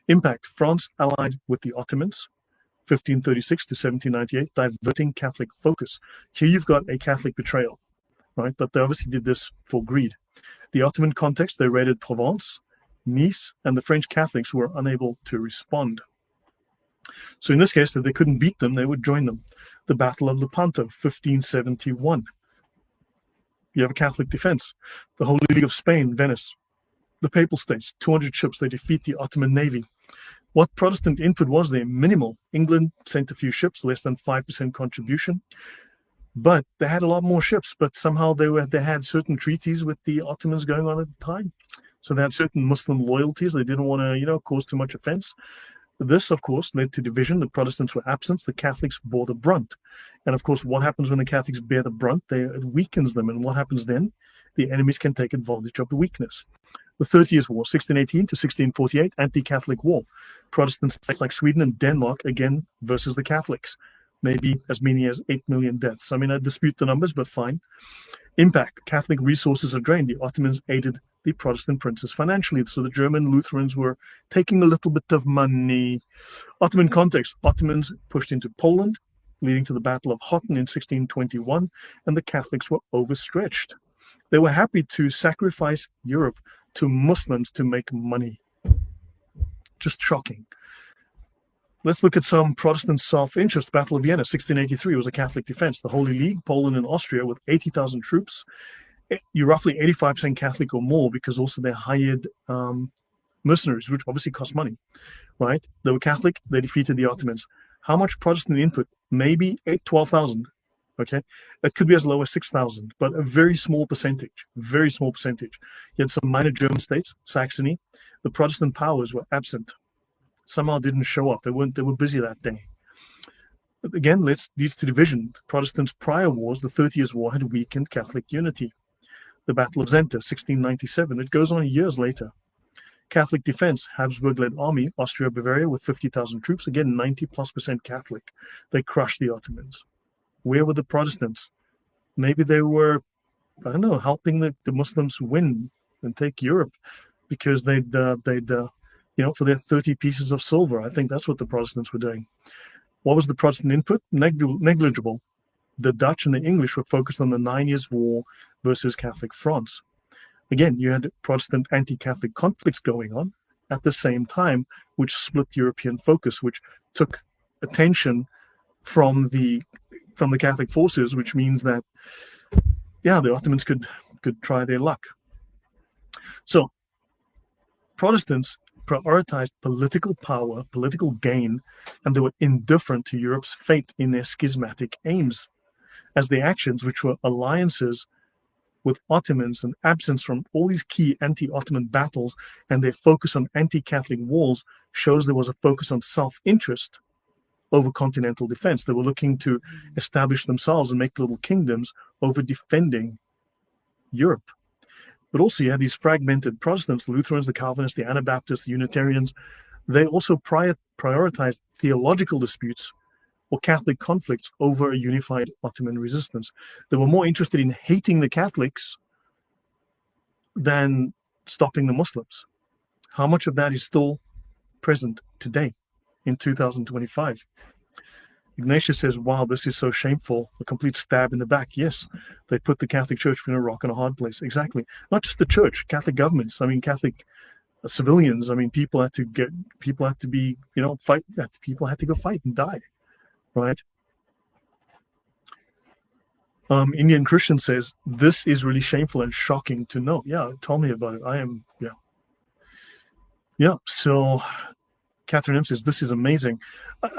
Impact, France allied with the Ottomans, 1536 to 1798, diverting Catholic focus. Here you've got a Catholic betrayal, right? But they obviously did this for greed. The Ottoman context, they raided Provence, Nice, and the French Catholics were unable to respond. So in this case, if they couldn't beat them, they would join them. The Battle of Lepanto, 1571. You have a Catholic defense. The Holy League of Spain, Venice. The Papal States, 200 ships, they defeat the Ottoman navy. What Protestant input was there? Minimal. England sent a few ships, less than 5% contribution. But they had a lot more ships, but somehow they had certain treaties with the Ottomans going on at the time. So they had certain Muslim loyalties. They didn't want to, cause too much offense. This, of course, led to division. The Protestants were absent. The Catholics bore the brunt. And, of course, what happens when the Catholics bear the brunt? It weakens them. And what happens then? The enemies can take advantage of the weakness. The 30 Years' War, 1618 to 1648, anti-Catholic war. Protestant states like Sweden and Denmark, again, versus the Catholics. Maybe as many as 8 million deaths. I mean, I dispute the numbers, but fine. Impact, Catholic resources are drained. The Ottomans aided the Protestant princes financially. So the German Lutherans were taking a little bit of money. Ottoman context, Ottomans pushed into Poland, leading to the Battle of Hotten in 1621, and the Catholics were overstretched. They were happy to sacrifice Europe to Muslims to make money. Just shocking. Let's look at some Protestant self-interest. Battle of Vienna, 1683, was a Catholic defense. The Holy League, Poland and Austria, with 80,000 troops. You're roughly 85% Catholic or more, because also they hired mercenaries, which obviously cost money, right? They were Catholic. They defeated the Ottomans. How much Protestant input? Maybe 12,000, okay? That could be as low as 6,000, but a very small percentage, very small percentage. You had some minor German states, Saxony. The Protestant powers were absent. Somehow didn't show up. They were busy that day. But again, leads to division. Protestants' prior wars, the 30 Years' War, had weakened Catholic unity. The Battle of Zenta, 1697. It goes on years later. Catholic defense, Habsburg-led army, Austria-Bavaria with 50,000 troops. Again, 90+% Catholic. They crushed the Ottomans. Where were the Protestants? Maybe they were, I don't know, helping the Muslims win and take Europe, because they'd for their 30 pieces of silver. I think that's what the Protestants were doing. What was the Protestant input? Negligible. The Dutch and the English were focused on the 9 Years' War versus Catholic France. Again, you had Protestant anti-Catholic conflicts going on at the same time, which split European focus, which took attention from the Catholic forces, which means that, the Ottomans could try their luck. So Protestants prioritized political power, political gain, and they were indifferent to Europe's fate in their schismatic aims, as their actions, which were alliances with Ottomans and absence from all these key anti-Ottoman battles, and their focus on anti-Catholic wars, shows there was a focus on self-interest over continental defense. They were looking to establish themselves and make little kingdoms over defending Europe. But also you had these fragmented Protestants, the Lutherans, the Calvinists, the Anabaptists, the Unitarians. They also prioritized theological disputes or Catholic conflicts over a unified Ottoman resistance. They were more interested in hating the Catholics than stopping the Muslims. How much of that is still present today in 2025? Ignatius says, wow, this is so shameful, a complete stab in the back. Yes, they put the Catholic Church between a rock and a hard place. Exactly. Not just the church, Catholic governments. I mean, Catholic civilians. I mean, people had to be, fight. People had to go fight and die, right? Indian Christian says, this is really shameful and shocking to know. Yeah, tell me about it. Yeah. So Catherine M says, this is amazing.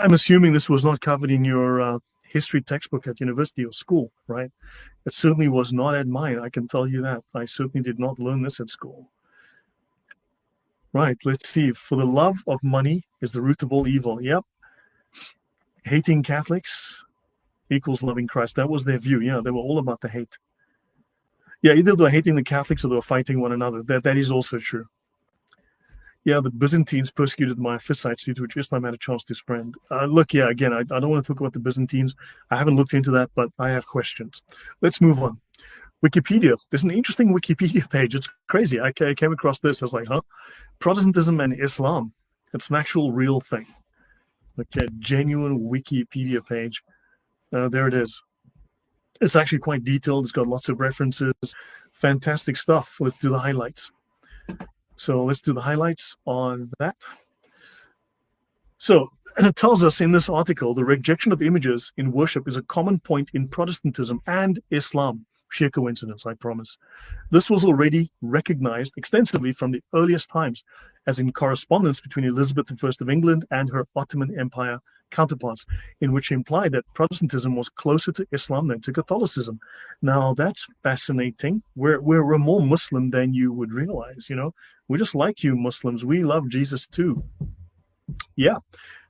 I'm assuming this was not covered in your history textbook at university or school, right? It certainly was not at mine. I can tell you that. I certainly did not learn this at school. Right, let's see. For the love of money is the root of all evil. Yep. Hating Catholics equals loving Christ. That was their view. Yeah, they were all about the hate. Yeah, either they were hating the Catholics or they were fighting one another. That is also true. Yeah, the Byzantines persecuted the Miaphysites, due to which Islam had a chance to spread. Look, yeah, again, I don't want to talk about the Byzantines. I haven't looked into that, but I have questions. Let's move on. Wikipedia. There's an interesting Wikipedia page. It's crazy. I came across this. I was like, huh? Protestantism and Islam. It's an actual real thing. Okay, genuine Wikipedia page. There it is. It's actually quite detailed. It's got lots of references. Fantastic stuff. Let's do the highlights. So let's do the highlights on that. So, and it tells us in this article, the rejection of images in worship is a common point in Protestantism and Islam. Sheer coincidence, I promise. This was already recognized extensively from the earliest times, as in correspondence between Elizabeth I of England and her Ottoman Empire counterparts, in which implied that Protestantism was closer to Islam than to Catholicism. Now, that's fascinating. We're more Muslim than you would realize, We're just like you Muslims. We love Jesus too. Yeah.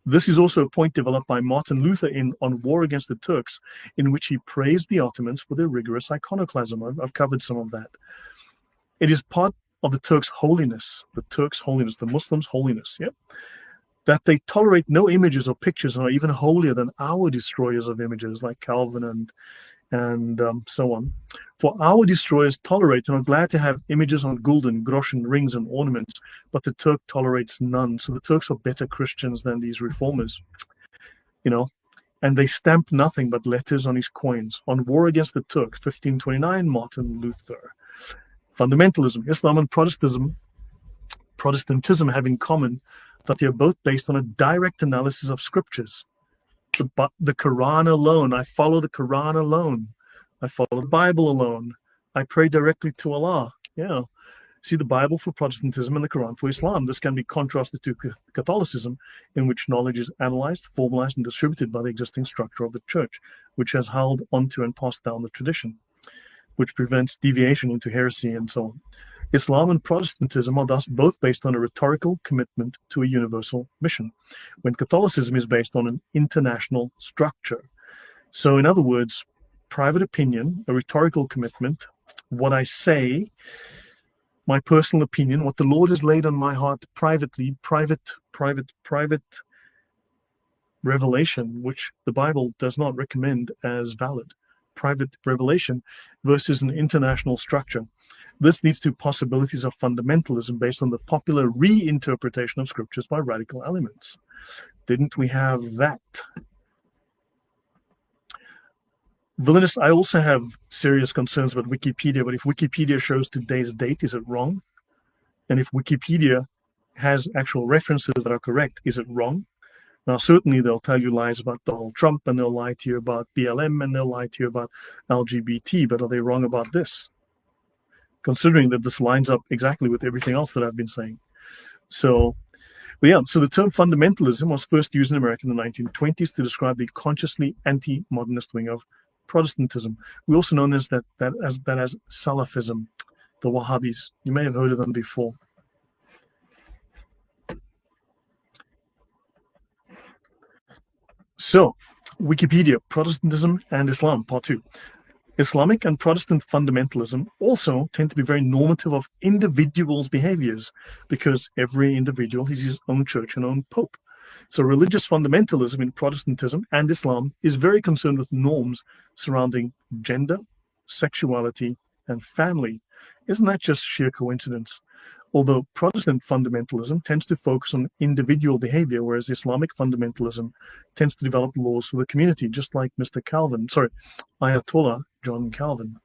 This is also a point developed by Martin Luther on War Against the Turks, in which he praised the Ottomans for their rigorous iconoclasm. I've covered some of that. It is part of the Turks' holiness, the Muslims' holiness, that they tolerate no images or pictures and are even holier than our destroyers of images like Calvin and so on. For our destroyers tolerate and are glad to have images on gulden, groschen, rings, and ornaments, but the Turk tolerates none. So the Turks are better Christians than these reformers, and they stamp nothing but letters on his coins. On War Against the Turk, 1529, Martin Luther. Fundamentalism. Islam and Protestantism have in common that they are both based on a direct analysis of scriptures. The Quran alone. I follow the Quran alone. I follow the Bible alone. I pray directly to Allah. Yeah. See, the Bible for Protestantism and the Quran for Islam. This can be contrasted to Catholicism, in which knowledge is analyzed, formalized, and distributed by the existing structure of the church, which has held onto and passed down the tradition, which prevents deviation into heresy and so on. Islam and Protestantism are thus both based on a rhetorical commitment to a universal mission, when Catholicism is based on an international structure. So, in other words, private opinion, a rhetorical commitment, what I say, my personal opinion, what the Lord has laid on my heart privately, private revelation, which the Bible does not recommend as valid, private revelation versus an international structure. This leads to possibilities of fundamentalism based on the popular reinterpretation of scriptures by radical elements. Didn't we have that? Villainous, I also have serious concerns about Wikipedia, but if Wikipedia shows today's date, is it wrong? And if Wikipedia has actual references that are correct, is it wrong? Now, certainly they'll tell you lies about Donald Trump, and they'll lie to you about BLM, and they'll lie to you about LGBT, but are they wrong about this? Considering that this lines up exactly with everything else that I've been saying. So the term fundamentalism was first used in America in the 1920s to describe the consciously anti-modernist wing of Protestantism. We also know this as Salafism, the Wahhabis. You may have heard of them before. So, Wikipedia, Protestantism and Islam, Part 2. Islamic and Protestant fundamentalism also tend to be very normative of individuals' behaviors, because every individual has his own church and own pope. So religious fundamentalism in Protestantism and Islam is very concerned with norms surrounding gender, sexuality, and family. Isn't that just sheer coincidence? Although Protestant fundamentalism tends to focus on individual behavior, whereas Islamic fundamentalism tends to develop laws for the community, just like Ayatollah John Calvin.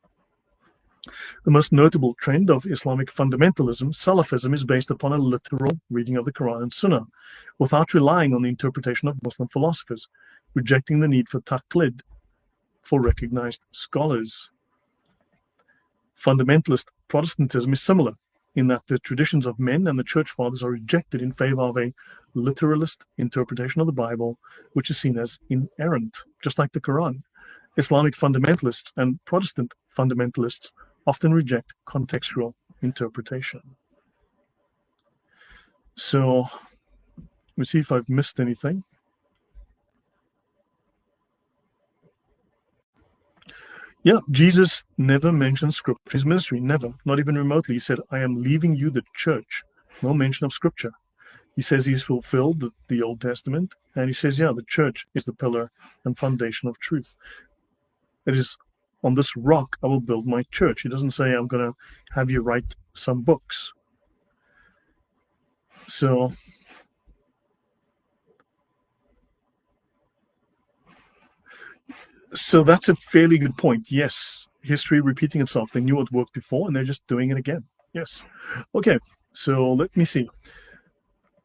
The most notable trend of Islamic fundamentalism, Salafism, is based upon a literal reading of the Quran and Sunnah, without relying on the interpretation of Muslim philosophers, rejecting the need for taqlid for recognized scholars. Fundamentalist Protestantism is similar in that the traditions of men and the church fathers are rejected in favor of a literalist interpretation of the Bible, which is seen as inerrant, just like the Quran. Islamic fundamentalists and Protestant fundamentalists often reject contextual interpretation. So, let me see if I've missed anything. Yeah, Jesus never mentioned scripture in his ministry, never, not even remotely. He said, I am leaving you the church. No mention of scripture. He says he's fulfilled the Old Testament, and he says, yeah, the church is the pillar and foundation of truth. It is on this rock I will build my church. He doesn't say, I'm going to have you write some books. So that's a fairly good point. Yes, history repeating itself. They knew what worked before, and they're just doing it again. Yes. Okay, so let me see.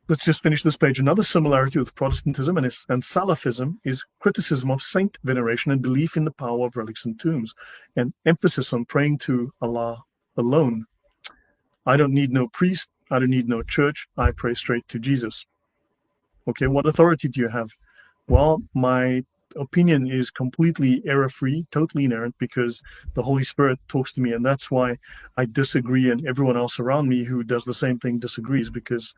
Let's just finish this page. Another similarity with Protestantism and Salafism is criticism of saint veneration and belief in the power of relics and tombs, and emphasis on praying to Allah alone. I don't need no priest. I don't need no church. I pray straight to Jesus. Okay, what authority do you have? Well, my opinion is completely error-free, totally inerrant, because the Holy Spirit talks to me, and that's why I disagree, and everyone else around me who does the same thing disagrees, because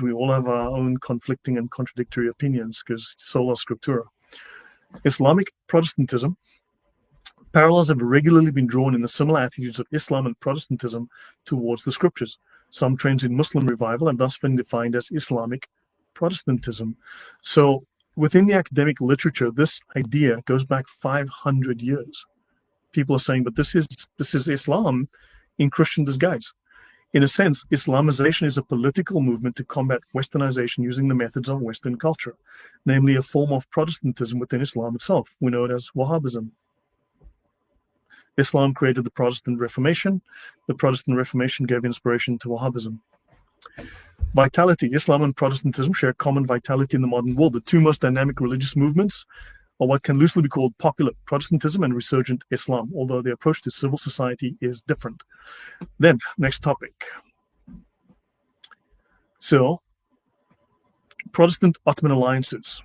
we all have our own conflicting and contradictory opinions, because sola scriptura. Islamic Protestantism, parallels have regularly been drawn in the similar attitudes of Islam and Protestantism towards the scriptures. Some trends in Muslim revival have thus been defined as Islamic Protestantism. So within the academic literature, this idea goes back 500 years. People are saying, but this is Islam in Christian disguise. In a sense, Islamization is a political movement to combat Westernization using the methods of Western culture, namely a form of Protestantism within Islam itself. We know it as Wahhabism. Islam created the Protestant Reformation. The Protestant Reformation gave inspiration to Wahhabism. Vitality. Islam and Protestantism share common vitality in the modern world. The two most dynamic religious movements are what can loosely be called popular Protestantism and resurgent Islam, although the approach to civil society is different. Then, next topic. So, Protestant Ottoman alliances.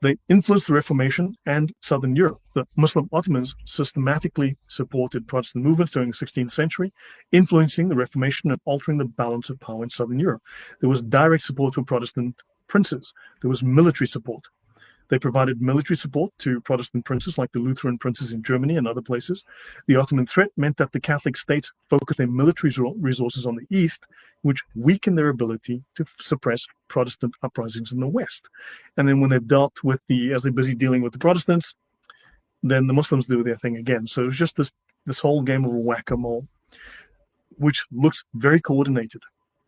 They influenced the Reformation and Southern Europe. The Muslim Ottomans systematically supported Protestant movements during the 16th century, influencing the Reformation and altering the balance of power in Southern Europe. There was direct support for Protestant princes. There was military support. They provided military support to Protestant princes like the Lutheran princes in Germany and other places. The Ottoman threat meant that the Catholic states focused their military resources on the East, which weakened their ability to suppress Protestant uprisings in the West. And then when they've dealt with as they're busy dealing with the Protestants, then the Muslims do their thing again. So it was just this whole game of whack-a-mole, which looks very coordinated.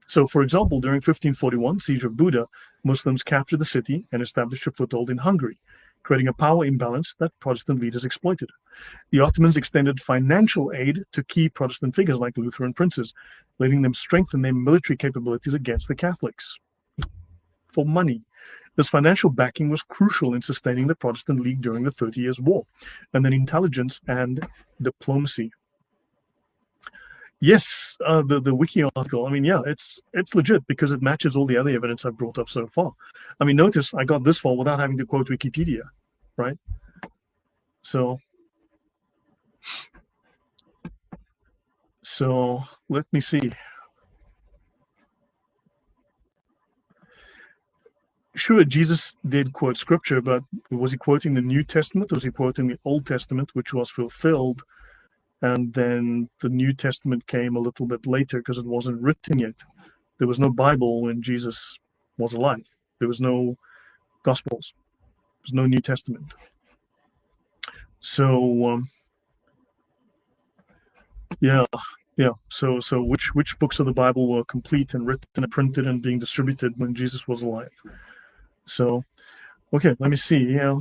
So, for example, during 1541, Siege of Buda, Muslims captured the city and established a foothold in Hungary, creating a power imbalance that Protestant leaders exploited. The Ottomans extended financial aid to key Protestant figures like Lutheran princes, letting them strengthen their military capabilities against the Catholics. For money. This financial backing was crucial in sustaining the Protestant League during the 30 Years' War, and then intelligence and diplomacy. Yes, the wiki article, I mean, yeah, it's legit because it matches all the other evidence I've brought up so far. I mean, notice I got this far without having to quote Wikipedia, right? So let me see. Sure, Jesus did quote scripture, but was he quoting the New Testament? Or was he quoting the Old Testament, which was fulfilled? And then the New Testament came a little bit later because it wasn't written yet. There was no Bible when Jesus was alive. There was no Gospels. There was no New Testament. So, yeah. Yeah. So which books of the Bible were complete and written and printed and being distributed when Jesus was alive? So, okay, let me see. Yeah.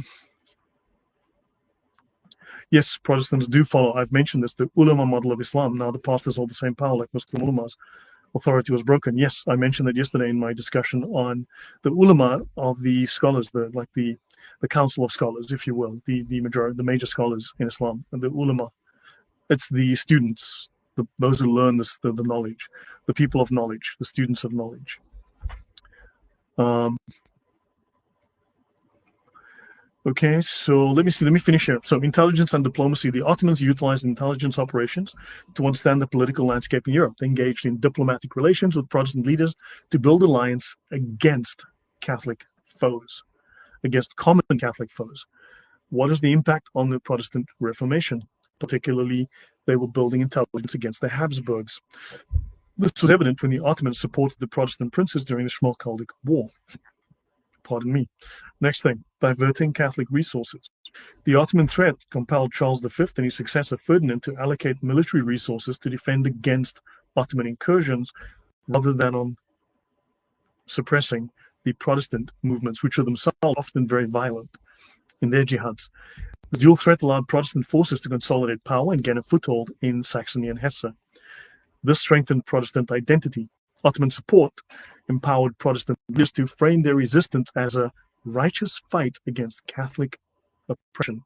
Yes, Protestants do follow. I've mentioned this, the ulama model of Islam. Now the pastors hold the same power like Muslim ulamas. Authority was broken. Yes, I mentioned that yesterday in my discussion on the ulama of the scholars, the council of scholars, if you will, the major scholars in Islam, and the ulama. It's the students, those who learn the knowledge, the people of knowledge, the students of knowledge. Okay, so let me finish here. So intelligence and diplomacy. The Ottomans utilized intelligence operations to understand the political landscape in Europe. They engaged in diplomatic relations with Protestant leaders to build alliance against Catholic foes, against common Catholic foes. What is the impact on the Protestant Reformation? Particularly, they were building intelligence against the Habsburgs. This was evident when the Ottomans supported the Protestant princes during the Schmalkaldic War. Pardon me. Next thing, diverting Catholic resources. The Ottoman threat compelled Charles V and his successor Ferdinand to allocate military resources to defend against Ottoman incursions rather than on suppressing the Protestant movements, which are themselves often very violent in their jihads. The dual threat allowed Protestant forces to consolidate power and gain a foothold in Saxony and Hesse. This strengthened Protestant identity. Ottoman support empowered Protestant leaders to frame their resistance as a righteous fight against Catholic oppression,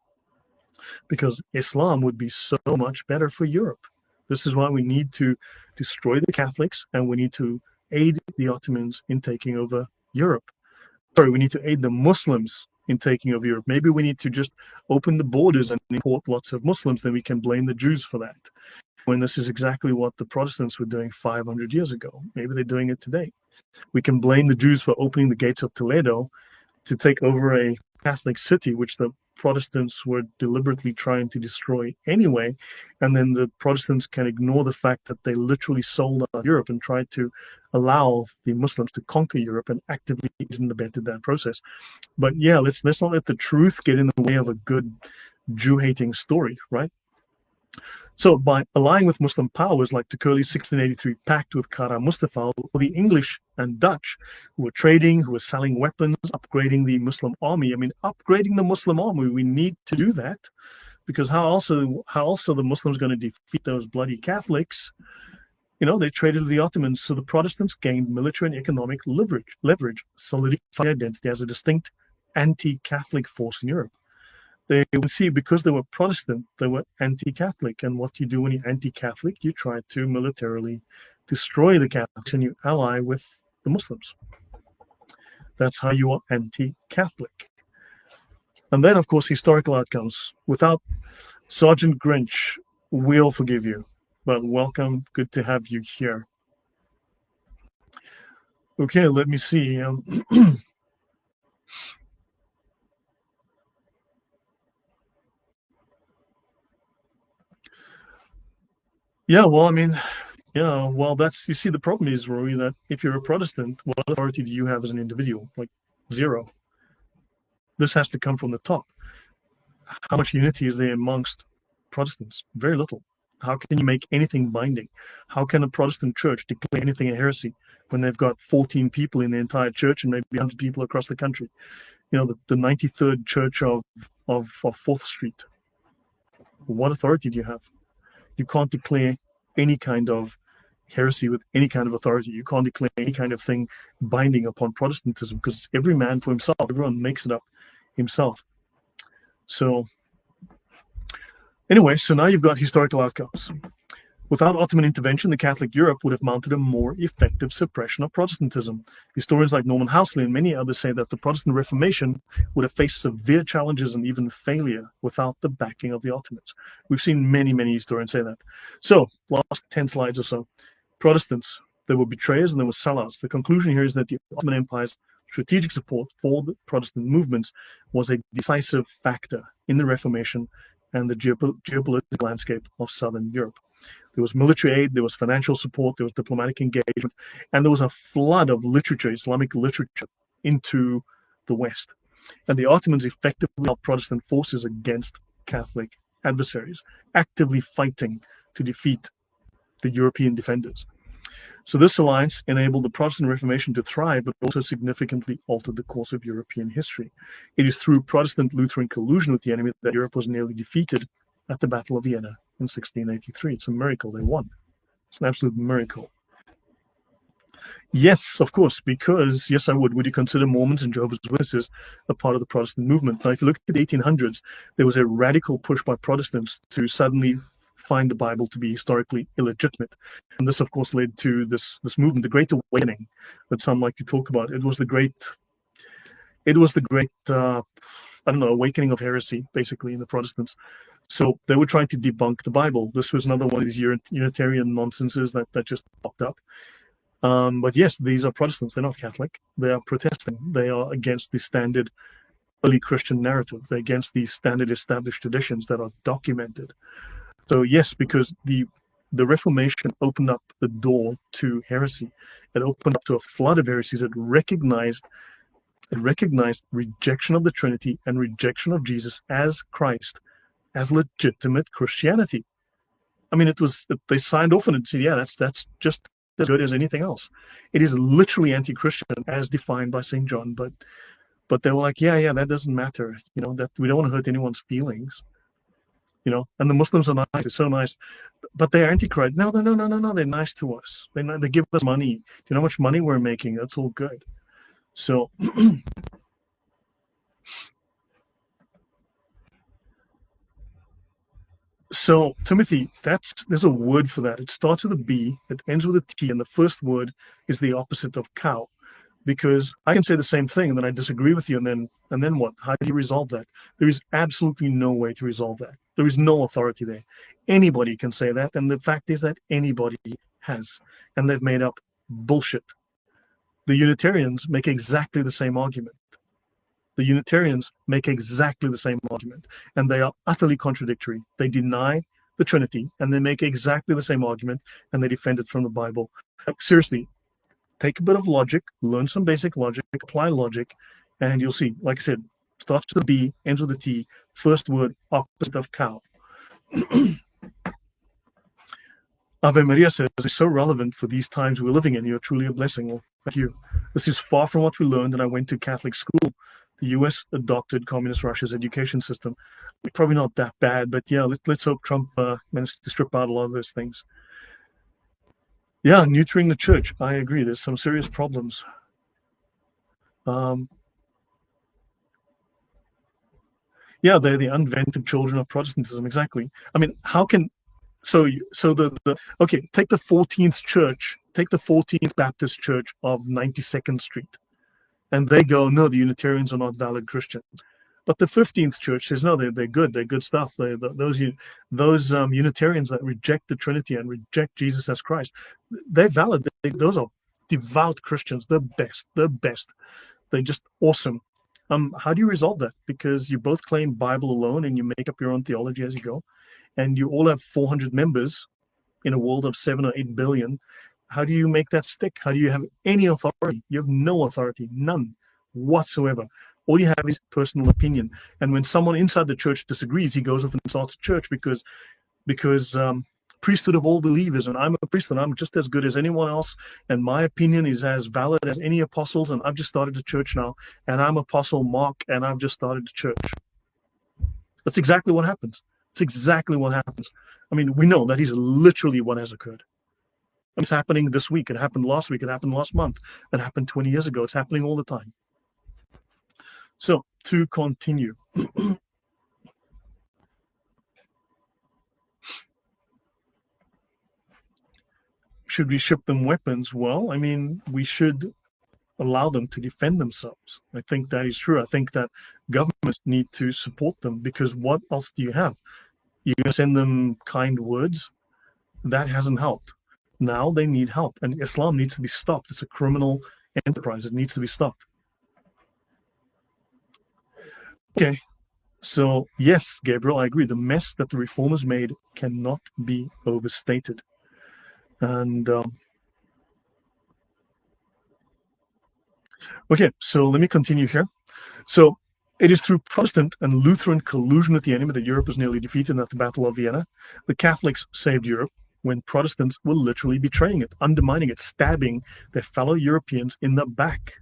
because Islam would be so much better for Europe. This is why we need to destroy the Catholics, and we need to aid the Ottomans in taking over Europe. Sorry, we need to aid the Muslims in taking over Europe. Maybe we need to just open the borders and import lots of Muslims, then we can blame the Jews for that. When this is exactly what the Protestants were doing 500 years ago. Maybe they're doing it today. We can blame the Jews for opening the gates of Toledo to take over a Catholic city, which the Protestants were deliberately trying to destroy anyway. And then the Protestants can ignore the fact that they literally sold out Europe and tried to allow the Muslims to conquer Europe and actively abetted that process. But yeah, let's not let the truth get in the way of a good Jew-hating story, right? So by allying with Muslim powers like Turkey's 1683 pact with Kara Mustafa, the English and Dutch, who were trading, who were selling weapons, upgrading the Muslim army. I mean, upgrading the Muslim army, we need to do that, because how else are the Muslims going to defeat those bloody Catholics? You know, they traded with the Ottomans, so the Protestants gained military and economic leverage, solidifying identity as a distinct anti-Catholic force in Europe. They would see, because they were Protestant, they were anti-Catholic. And what you do when you're anti-Catholic, you try to militarily destroy the Catholics and you ally with the Muslims. That's how you are anti-Catholic. And then, of course, historical outcomes. Without Sergeant Grinch, we'll forgive you. But welcome. Good to have you here. Okay, let me see. Yeah, well, I mean, yeah, well, that's, you see, the problem is, Rory, that if you're a Protestant, what authority do you have as an individual? Like, zero. This has to come from the top. How much unity is there amongst Protestants? Very little. How can you make anything binding? How can a Protestant church declare anything a heresy when they've got 14 people in the entire church and maybe 100 people across the country? You know, the 93rd church of 4th Street. What authority do you have? You can't declare any kind of heresy with any kind of authority. You can't declare any kind of thing binding upon Protestantism, because it's every man for himself. Everyone makes it up himself. So anyway, so now you've got historical outcomes. Without Ottoman intervention, the Catholic Europe would have mounted a more effective suppression of Protestantism. Historians like Norman Housley and many others say that the Protestant Reformation would have faced severe challenges and even failure without the backing of the Ottomans. We've seen many, many historians say that. So, last 10 slides or so. Protestants, there were betrayers and there were sellouts. The conclusion here is that the Ottoman Empire's strategic support for the Protestant movements was a decisive factor in the Reformation and the geopolitical landscape of Southern Europe. There was military aid, there was financial support, there was diplomatic engagement, and there was a flood of literature, Islamic literature, into the West. And the Ottomans effectively held Protestant forces against Catholic adversaries, actively fighting to defeat the European defenders. So this alliance enabled the Protestant Reformation to thrive, but also significantly altered the course of European history. It is through Protestant-Lutheran collusion with the enemy that Europe was nearly defeated at the Battle of Vienna in 1683. It's a miracle. They won. It's an absolute miracle. Yes, of course, because, yes, I would. Would you consider Mormons and Jehovah's Witnesses a part of the Protestant movement? Now, if you look at the 1800s, there was a radical push by Protestants to suddenly find the Bible to be historically illegitimate. And this, of course, led to this movement, the Great Awakening, that some like to talk about. It was the great awakening of heresy, basically, in the Protestants. So they were trying to debunk the Bible. This was another one of these Unitarian nonsenses that just popped up. But yes, these are Protestants. They're not Catholic. They are Protestant. They are against the standard early Christian narrative. They're against these standard established traditions that are documented. So yes, because the Reformation opened up the door to heresy. It opened up to a flood of heresies. It recognized rejection of the Trinity and rejection of Jesus as Christ, as legitimate Christianity. I mean, they signed off on it and said, yeah, that's just as good as anything else. It is literally anti-Christian as defined by St. John, but they were like, yeah, that doesn't matter. That we don't want to hurt anyone's feelings. And the Muslims are nice. They're so nice, but they're anti-Christ. No, they're nice to us. They give us money. Do you know how much money we're making? That's all good. So So, Timothy, there's a word for that. It starts with a B, it ends with a T, and the first word is the opposite of cow. Because I can say the same thing, and then I disagree with you, and then what? How do you resolve that? There is absolutely no way to resolve that. There is no authority there. Anybody can say that, and the fact is that anybody has, and they've made up bullshit. The Unitarians make exactly the same argument. The Unitarians make exactly the same argument, and they are utterly contradictory. They deny the Trinity, and they make exactly the same argument, and they defend it from the Bible. Seriously, take a bit of logic, learn some basic logic, apply logic, and you'll see, like I said, starts with a B, ends with a T, first word, opposite of cow. Ave Maria says, it's so relevant for these times we're living in. You're truly a blessing. Well, thank you. This is far from what we learned, and I went to Catholic school. The U.S. adopted Communist Russia's education system. Probably not that bad, but yeah, let's hope Trump managed to strip out a lot of those things. Yeah, neutering the church. I agree. There's some serious problems. Yeah, they're the unvented children of Protestantism. Exactly. I mean, how can okay? Take the 14th church. Take the 14th Baptist Church of 92nd Street. And they go, no, the Unitarians are not valid Christians. But the 15th church says, no, they're good. They're good stuff. Those Unitarians that reject the Trinity and reject Jesus as Christ, they're valid. Those are devout Christians. The best. They're just awesome. How do you resolve that? Because you both claim Bible alone and you make up your own theology as you go. And you all have 400 members in a world of 7 or 8 billion. How do you make that stick? How do you have any authority? You have no authority, none whatsoever. All you have is personal opinion. And when someone inside the church disagrees, he goes off and starts a church because priesthood of all believers, and I'm a priest and I'm just as good as anyone else, and my opinion is as valid as any apostles, and I've just started a church now, and I'm Apostle Mark, and I've just started a church. That's exactly what happens. It's exactly what happens. I mean, we know that is literally what has occurred. It's happening this week. It happened last week. It happened last month. It happened 20 years ago. It's happening all the time. So, to continue. Should we ship them weapons? Well, I mean, we should allow them to defend themselves. I think that is true. I think that governments need to support them, because what else do you have? You're going to send them kind words? That hasn't helped. Now they need help, and Islam needs to be stopped. It's a criminal enterprise. It needs to be stopped. Okay, so yes, Gabriel, I agree. The mess that the reformers made cannot be overstated. And okay, so let me continue here. So it is through Protestant and Lutheran collusion with the enemy that Europe was nearly defeated at the Battle of Vienna. The Catholics saved Europe. when Protestants were literally betraying it, undermining it, stabbing their fellow Europeans in the back.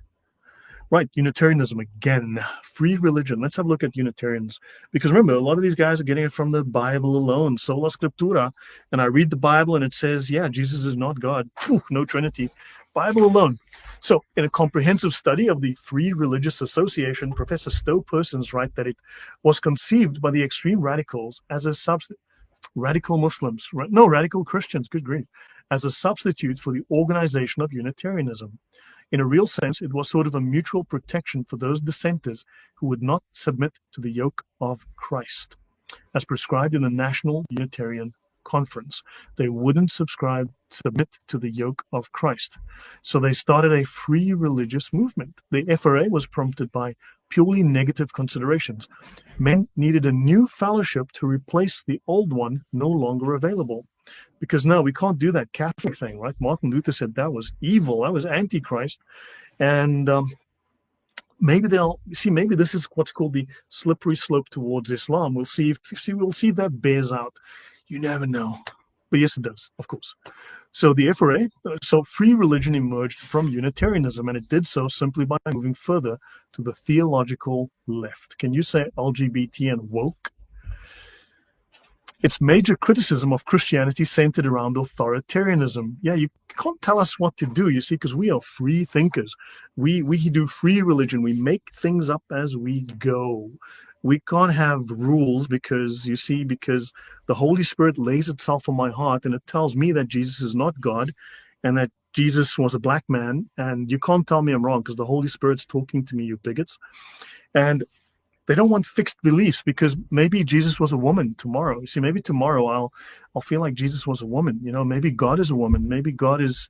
Right, Unitarianism again, free religion. Let's have a look at Unitarians. Because remember, a lot of these guys are getting it from the Bible alone, sola scriptura. And I read the Bible and it says, yeah, Jesus is not God. Phew, no Trinity. Bible alone. So in a comprehensive study of the Free Religious Association, Professor Stowe Persons write that it was conceived by the extreme radicals as a radical Muslims, no, radical Christians, good grief, as a substitute for the organization of Unitarianism. In a real sense, it was sort of a mutual protection for those dissenters who would not submit to the yoke of Christ, as prescribed in the National Unitarian Conference. They wouldn't submit to the yoke of Christ. So they started a free religious movement. The FRA was prompted by purely negative considerations. Men needed a new fellowship to replace the old one no longer available. Because no, we can't do that Catholic thing, right? Martin Luther said that was evil, that was antichrist. And maybe maybe this is what's called the slippery slope towards Islam. We'll see if that bears out. You never know. But yes, it does, of course. So the FRA, so free religion emerged from Unitarianism, and it did so simply by moving further to the theological left. Can you say LGBT and woke? Its major criticism of Christianity centered around authoritarianism. Yeah, you can't tell us what to do, you see, because we are free thinkers. We do free religion. We make things up as we go. We can't have rules because the Holy Spirit lays itself on my heart and it tells me that Jesus is not God and that Jesus was a black man. And you can't tell me I'm wrong because the Holy Spirit's talking to me, you bigots. And they don't want fixed beliefs because maybe Jesus was a woman tomorrow. You see, maybe tomorrow I'll feel like Jesus was a woman. You know, maybe God is a woman. Maybe God is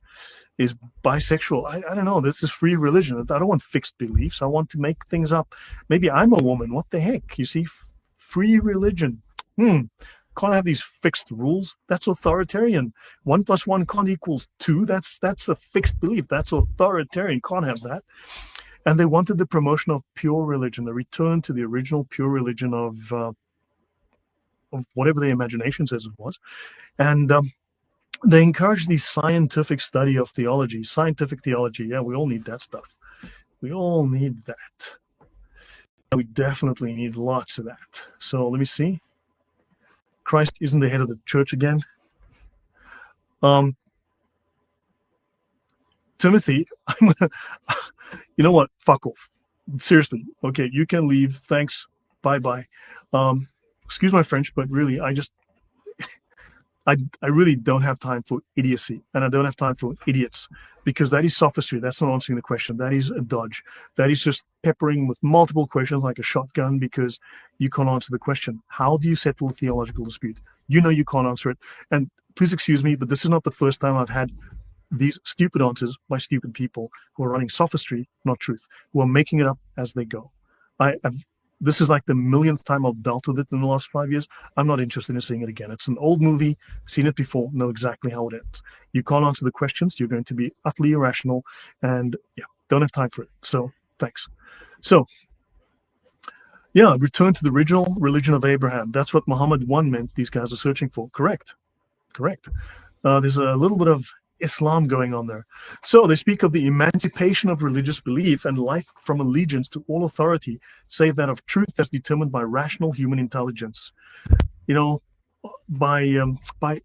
bisexual. I don't know. This is free religion. I don't want fixed beliefs. I want to make things up. Maybe I'm a woman. What the heck? You see, free religion. Can't have these fixed rules. That's authoritarian. 1 + 1 can't equal 2. That's a fixed belief. That's authoritarian. Can't have that. And they wanted the promotion of pure religion, the return to the original pure religion of whatever the imagination says it was. And they encouraged the scientific study of theology. Scientific theology, yeah, we all need that stuff. We all need that. We definitely need lots of that. So let me see. Christ isn't the head of the church again. Timothy, you know what? Fuck off. Seriously. Okay, you can leave. Thanks. Bye-bye. Excuse my French, but really, I really don't have time for idiocy, and I don't have time for idiots, because that is sophistry. That's not answering the question. That is a dodge. That is just peppering with multiple questions like a shotgun because you can't answer the question. How do you settle a theological dispute? You know you can't answer it. And please excuse me, but this is not the first time I've had these stupid answers by stupid people who are running sophistry, not truth, who are making it up as they go. This is like the millionth time I've dealt with it in the last 5 years. I'm not interested in seeing it again. It's an old movie, seen it before, know exactly how it ends. You can't answer the questions. You're going to be utterly irrational and yeah, don't have time for it. So thanks. So yeah, return to the original religion of Abraham. That's what Muhammad 1 meant these guys are searching for. Correct. There's a little bit of Islam going on there. So they speak of the emancipation of religious belief and life from allegiance to all authority, save that of truth as determined by rational human intelligence. You know, by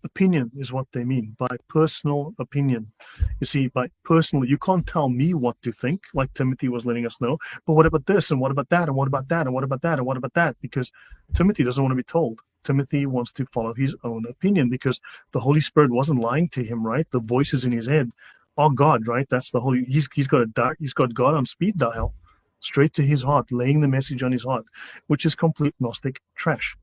opinion is what they mean, by personal opinion. You see, by personal, you can't tell me what to think, like Timothy was letting us know, but what about this, and what about that, and what about that, and what about that, and what about that? Because Timothy doesn't want to be told. Timothy wants to follow his own opinion because the Holy Spirit wasn't lying to him, right? The voices in his head are God, right? That's the Holy. He's got God on speed dial, straight to his heart, laying the message on his heart, which is complete Gnostic trash.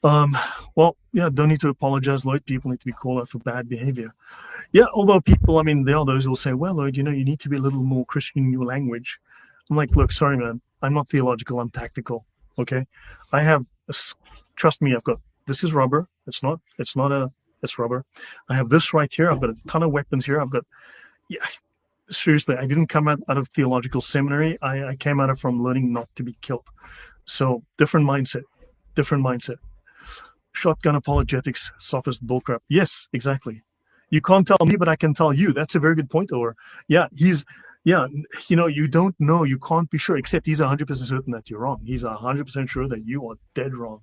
Well, yeah, don't need to apologize, Lloyd. People need to be called out for bad behavior. Yeah, although people, I mean, there are those who will say, well, Lloyd, you know, you need to be a little more Christian in your language. I'm like, look, sorry, man, I'm not theological, I'm tactical. Okay, trust me, this is rubber. It's rubber. I have this right here. I've got a ton of weapons here. Seriously, I didn't come out of theological seminary. I came out of from learning not to be killed. So different mindset. Shotgun apologetics, sophist bullcrap. Yes, exactly. You can't tell me, but I can tell you. That's a very good point, or you don't know, you can't be sure, except he's 100% certain that you're wrong. He's 100% sure that you are dead wrong.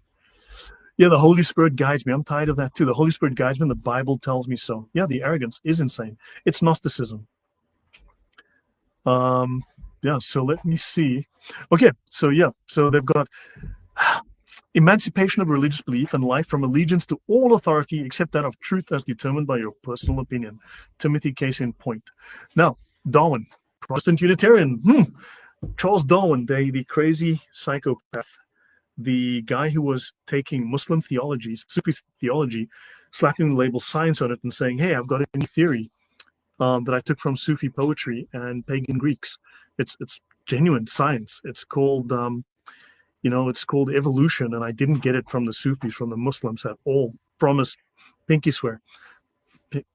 Yeah, the Holy Spirit guides me. I'm tired of that too. The Holy Spirit guides me and the Bible tells me so. Yeah, the arrogance is insane. It's Gnosticism. So let me see. Okay, so they've got emancipation of religious belief and life from allegiance to all authority except that of truth as determined by your personal opinion. Timothy, case in point. Now, Darwin, Protestant Unitarian. Charles Darwin, the crazy psychopath, the guy who was taking Muslim theology, Sufi theology, slapping the label science on it and saying, hey, I've got a new theory that I took from Sufi poetry and pagan Greeks. It's genuine science. It's called it's called evolution, and I didn't get it from the Sufis, from the Muslims at all. Promise, pinky swear.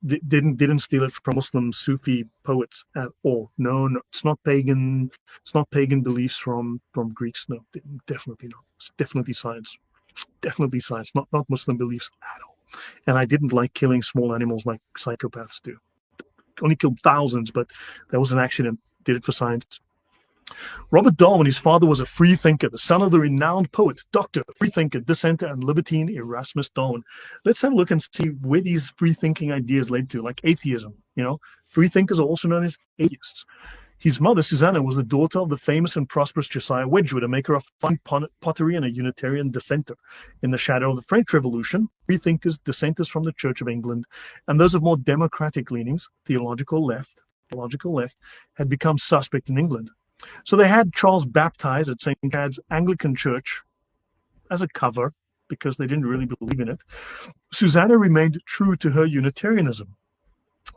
Didn't steal it from Muslim Sufi poets at all. No, it's not pagan. It's not pagan beliefs from Greeks. No, definitely not. It's definitely science. Definitely science. Not Muslim beliefs at all. And I didn't like killing small animals like psychopaths do. Only killed thousands, but that was an accident. Did it for science. Robert Darwin, his father was a free thinker, the son of the renowned poet, doctor, free thinker, dissenter, and libertine Erasmus Darwin. Let's have a look and see where these free thinking ideas led to, like atheism. Free thinkers are also known as atheists. His mother, Susanna, was the daughter of the famous and prosperous Josiah Wedgwood, a maker of fine pottery and a Unitarian dissenter. In the shadow of the French Revolution, free thinkers, dissenters from the Church of England, and those of more democratic leanings, theological left, had become suspect in England. So they had Charles baptized at St. Chad's Anglican Church as a cover because they didn't really believe in it. Susanna remained true to her Unitarianism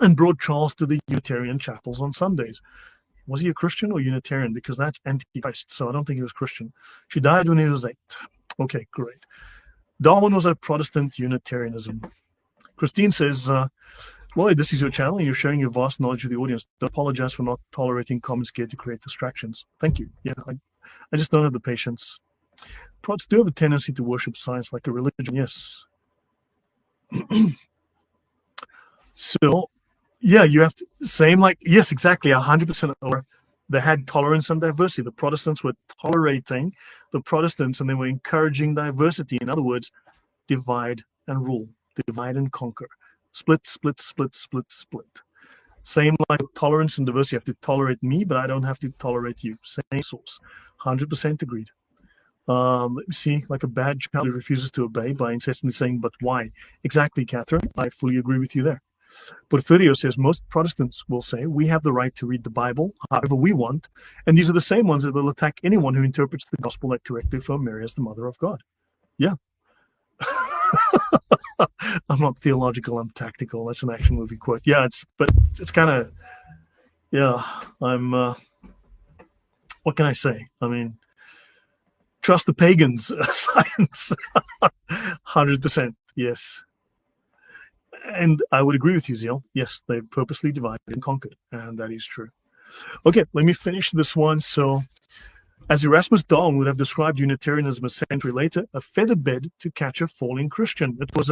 and brought Charles to the Unitarian chapels on Sundays. Was he a Christian or Unitarian? Because that's Antichrist, so I don't think he was Christian. She died when he was 8. Okay, great. Darwin was a Protestant Unitarianism. Christine says, Lloyd, this is your channel and you're sharing your vast knowledge with the audience. Don't apologize for not tolerating comments geared to create distractions. Thank you. Yeah, I just don't have the patience. Prots do have a tendency to worship science like a religion, yes. So, yeah, you have to, yes, exactly, 100%. Or they had tolerance and diversity. The Protestants were tolerating the Protestants and they were encouraging diversity. In other words, divide and rule, divide and conquer. Split. Same like tolerance and diversity. You have to tolerate me, but I don't have to tolerate you. Same source. 100% agreed. Let me see. Like a bad child who refuses to obey by incessantly saying, but why? Exactly, Catherine. I fully agree with you there. Porfirio says most Protestants will say we have the right to read the Bible however we want, and these are the same ones that will attack anyone who interprets the gospel that correctly affirms Mary as the mother of God. Yeah. I'm not theological, I'm tactical. That's an action movie quote. Yeah, it's kind of, yeah, I'm, what can I say? I mean, trust the pagans, science, 100%, yes. And I would agree with you, Zeal. Yes, they've purposely divided and conquered, and that is true. Okay, let me finish this one. So, as Erasmus Darwin would have described Unitarianism a century later, a feathered bed to catch a falling Christian. It was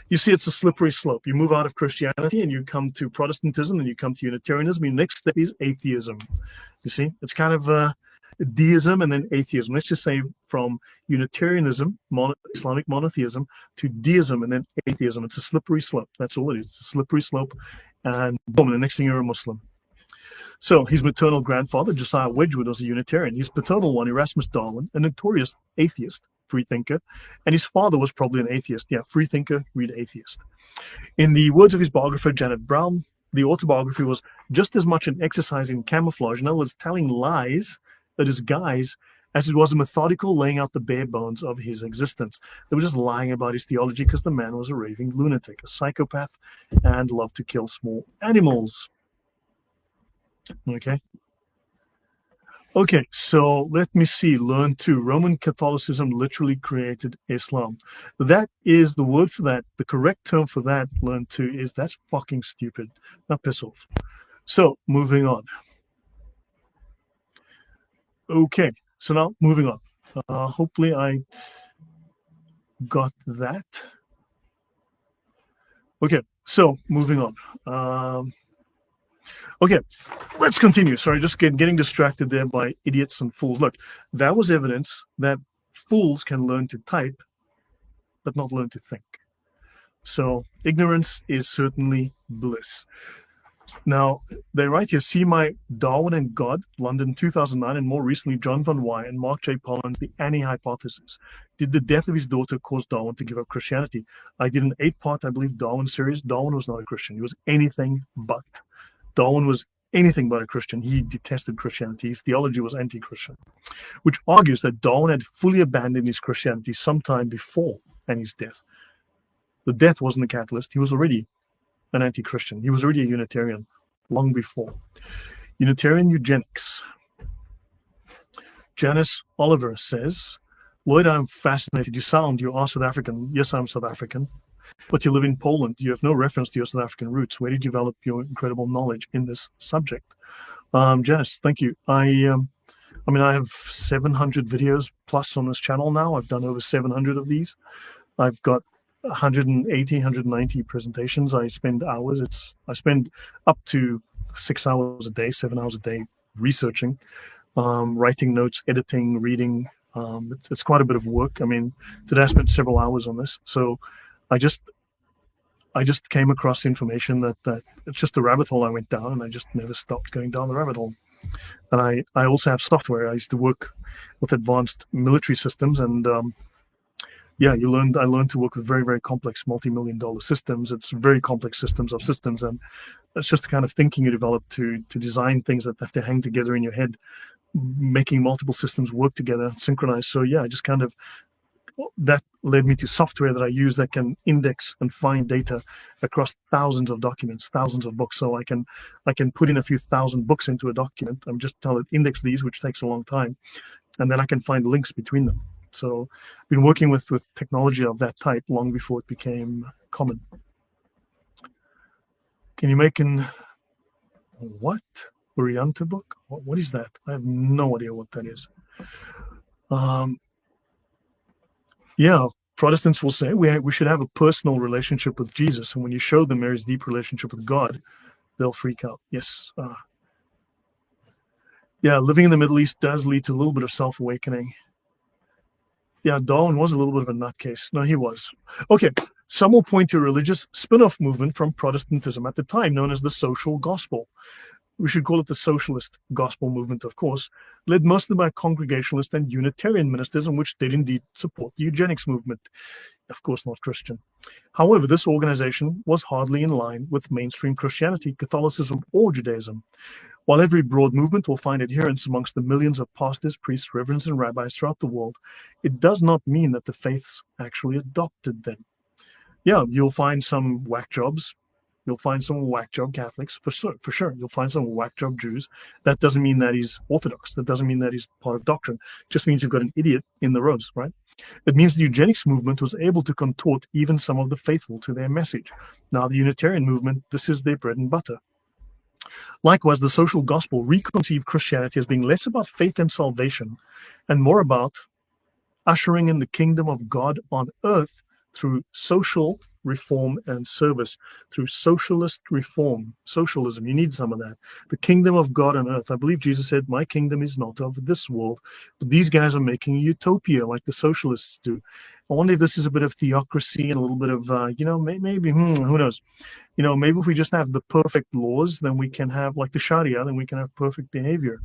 it's a slippery slope. You move out of Christianity and you come to Protestantism and you come to Unitarianism. Your next step is atheism. You see, it's kind of deism and then atheism. Let's just say from Unitarianism, Islamic monotheism, to deism and then atheism. It's a slippery slope. That's all it is. It's a slippery slope. And boom, the next thing you're a Muslim. So his maternal grandfather, Josiah Wedgwood, was a Unitarian. His paternal one, Erasmus Darwin, a notorious atheist, free thinker. And his father was probably an atheist. Yeah, free thinker, read atheist. In the words of his biographer, Janet Brown, the autobiography was just as much an exercise in camouflage, in other words, telling lies, a disguise, as it was a methodical laying out the bare bones of his existence. They were just lying about his theology because the man was a raving lunatic, a psychopath, and loved to kill small animals. Okay, so let me see. Learn 2. Roman Catholicism literally created Islam. That is the word for that. The correct term for that, learn 2, is that's fucking stupid. Now piss off. So, moving on. Okay, so now moving on. Hopefully I got that. Okay, so moving on. Okay, let's continue. Sorry, just getting distracted there by idiots and fools. Look, that was evidence that fools can learn to type, but not learn to think. So ignorance is certainly bliss. Now, they write here, see my Darwin and God, London 2009, and more recently, John von Wey and Mark J. Pollan's The Annie Hypothesis. Did the death of his daughter cause Darwin to give up Christianity? I did an 8-part, I believe, Darwin series. Darwin was not a Christian. He was anything but. Darwin was anything but a Christian. He detested Christianity. His theology was anti-Christian, which argues that Darwin had fully abandoned his Christianity sometime before Annie's death. The death wasn't the catalyst. He was already an anti-Christian. He was already a Unitarian long before. Unitarian eugenics. Janice Oliver says, Lloyd, I'm fascinated. You are South African. Yes, I'm South African. But you live in Poland. You have no reference to your South African roots. Where did you develop your incredible knowledge in this subject? Janice, thank you. I have 700 videos plus on this channel now. I've done over 700 of these. I've got 180, 190 presentations. I spend hours. I spend up to 6 hours a day, 7 hours a day researching, writing notes, editing, reading. It's quite a bit of work. I mean, today I spent several hours on this. So I just came across information that it's just a rabbit hole I went down, and I just never stopped going down the rabbit hole. And I also have software. I used to work with advanced military systems, and I learned to work with very, very complex multi-million-dollar systems. It's very complex systems of systems, and it's just the kind of thinking you develop to design things that have to hang together in your head, making multiple systems work together, synchronize. So yeah, I just kind of, that led me to software that I use that can index and find data across thousands of documents, thousands of books. So I can put in a few thousand books into a document. I'm just tell it index these, which takes a long time, and then I can find links between them. So I've been working with technology of that type long before it became common. Can you make an what? Orienta book? What is that? I have no idea what that is. Protestants will say we should have a personal relationship with Jesus, and when you show them Mary's deep relationship with God, they'll freak out. Yes. Living in the Middle East does lead to a little bit of self-awakening. Yeah, Darwin was a little bit of a nutcase. No, he was. Okay, some will point to a religious spin-off movement from Protestantism at the time known as the social gospel. We should call it the socialist gospel movement, of course, led mostly by Congregationalist and Unitarian ministers, in which did indeed support the eugenics movement. Of course, not Christian. However, this organization was hardly in line with mainstream Christianity, Catholicism, or Judaism. While every broad movement will find adherents amongst the millions of pastors, priests, reverends, and rabbis throughout the world, it does not mean that the faiths actually adopted them. Yeah, you'll find some whack jobs. You'll find some whack job Catholics, for sure. You'll find some whack job Jews. That doesn't mean that he's Orthodox. That doesn't mean that he's part of doctrine. It just means you've got an idiot in the rows, right? It means the eugenics movement was able to contort even some of the faithful to their message. Now, the Unitarian movement, this is their bread and butter. Likewise, the social gospel reconceived Christianity as being less about faith and salvation and more about ushering in the kingdom of God on earth through social reform and service, through socialist reform, socialism. You need some of that. The kingdom of God on earth. I believe Jesus said, my kingdom is not of this world, but these guys are making a utopia like the socialists do. I wonder if this is a bit of theocracy and a little bit of, maybe, who knows? Maybe if we just have the perfect laws, then we can have, like the Sharia, then we can have perfect behavior.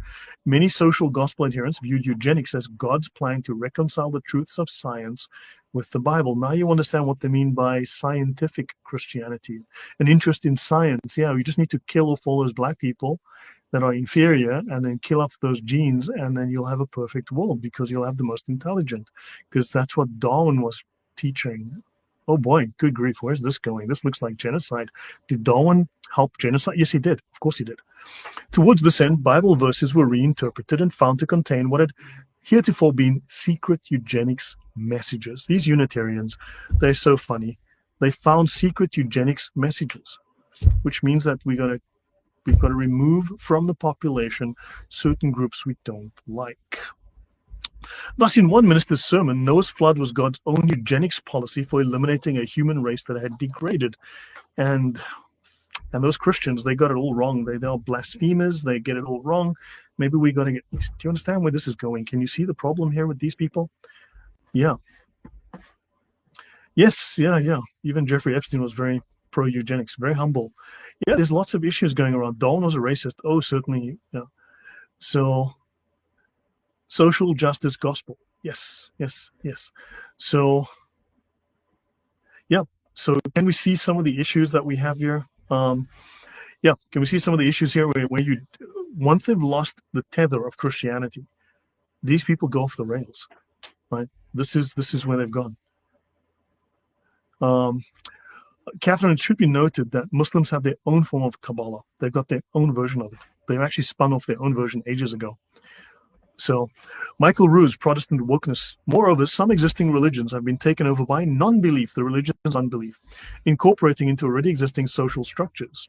Many social gospel adherents viewed eugenics as God's plan to reconcile the truths of science with the Bible. Now you understand what they mean by scientific Christianity, an interest in science. Yeah, we just need to kill off all those black people that are inferior and then kill off those genes, and then you'll have a perfect world because you'll have the most intelligent, because that's what Darwin was teaching. Oh boy, good grief, where's this going? This looks like genocide. Did Darwin help genocide? Yes, he did. Of course he did. Towards this end, Bible verses were reinterpreted and found to contain what had heretofore been secret eugenics messages. These Unitarians, they're so funny. They found secret eugenics messages, which means that we've got to remove from the population certain groups we don't like. Thus, in one minister's sermon, Noah's flood was God's own eugenics policy for eliminating a human race that had degraded. And those Christians, they got it all wrong. They are blasphemers. They get it all wrong. Maybe we got to get. Do you understand where this is going? Can you see the problem here with these people? Yeah. Yes. Yeah. Even Jeffrey Epstein was very pro-eugenics, very humble. Yeah, there's lots of issues going around. Darwin was a racist. Oh, certainly. Yeah. So, social justice gospel. Yes. So, yeah. So, can we see some of the issues that we have here? Can we see some of the issues here where you, once they've lost the tether of Christianity, these people go off the rails, right? This is where they've gone. Catherine, it should be noted that Muslims have their own form of Kabbalah. They've got their own version of it. They've actually spun off their own version ages ago. So, Michael Roos, Protestant wokeness. Moreover, some existing religions have been taken over by non-belief, the religion's unbelief, incorporating into already existing social structures.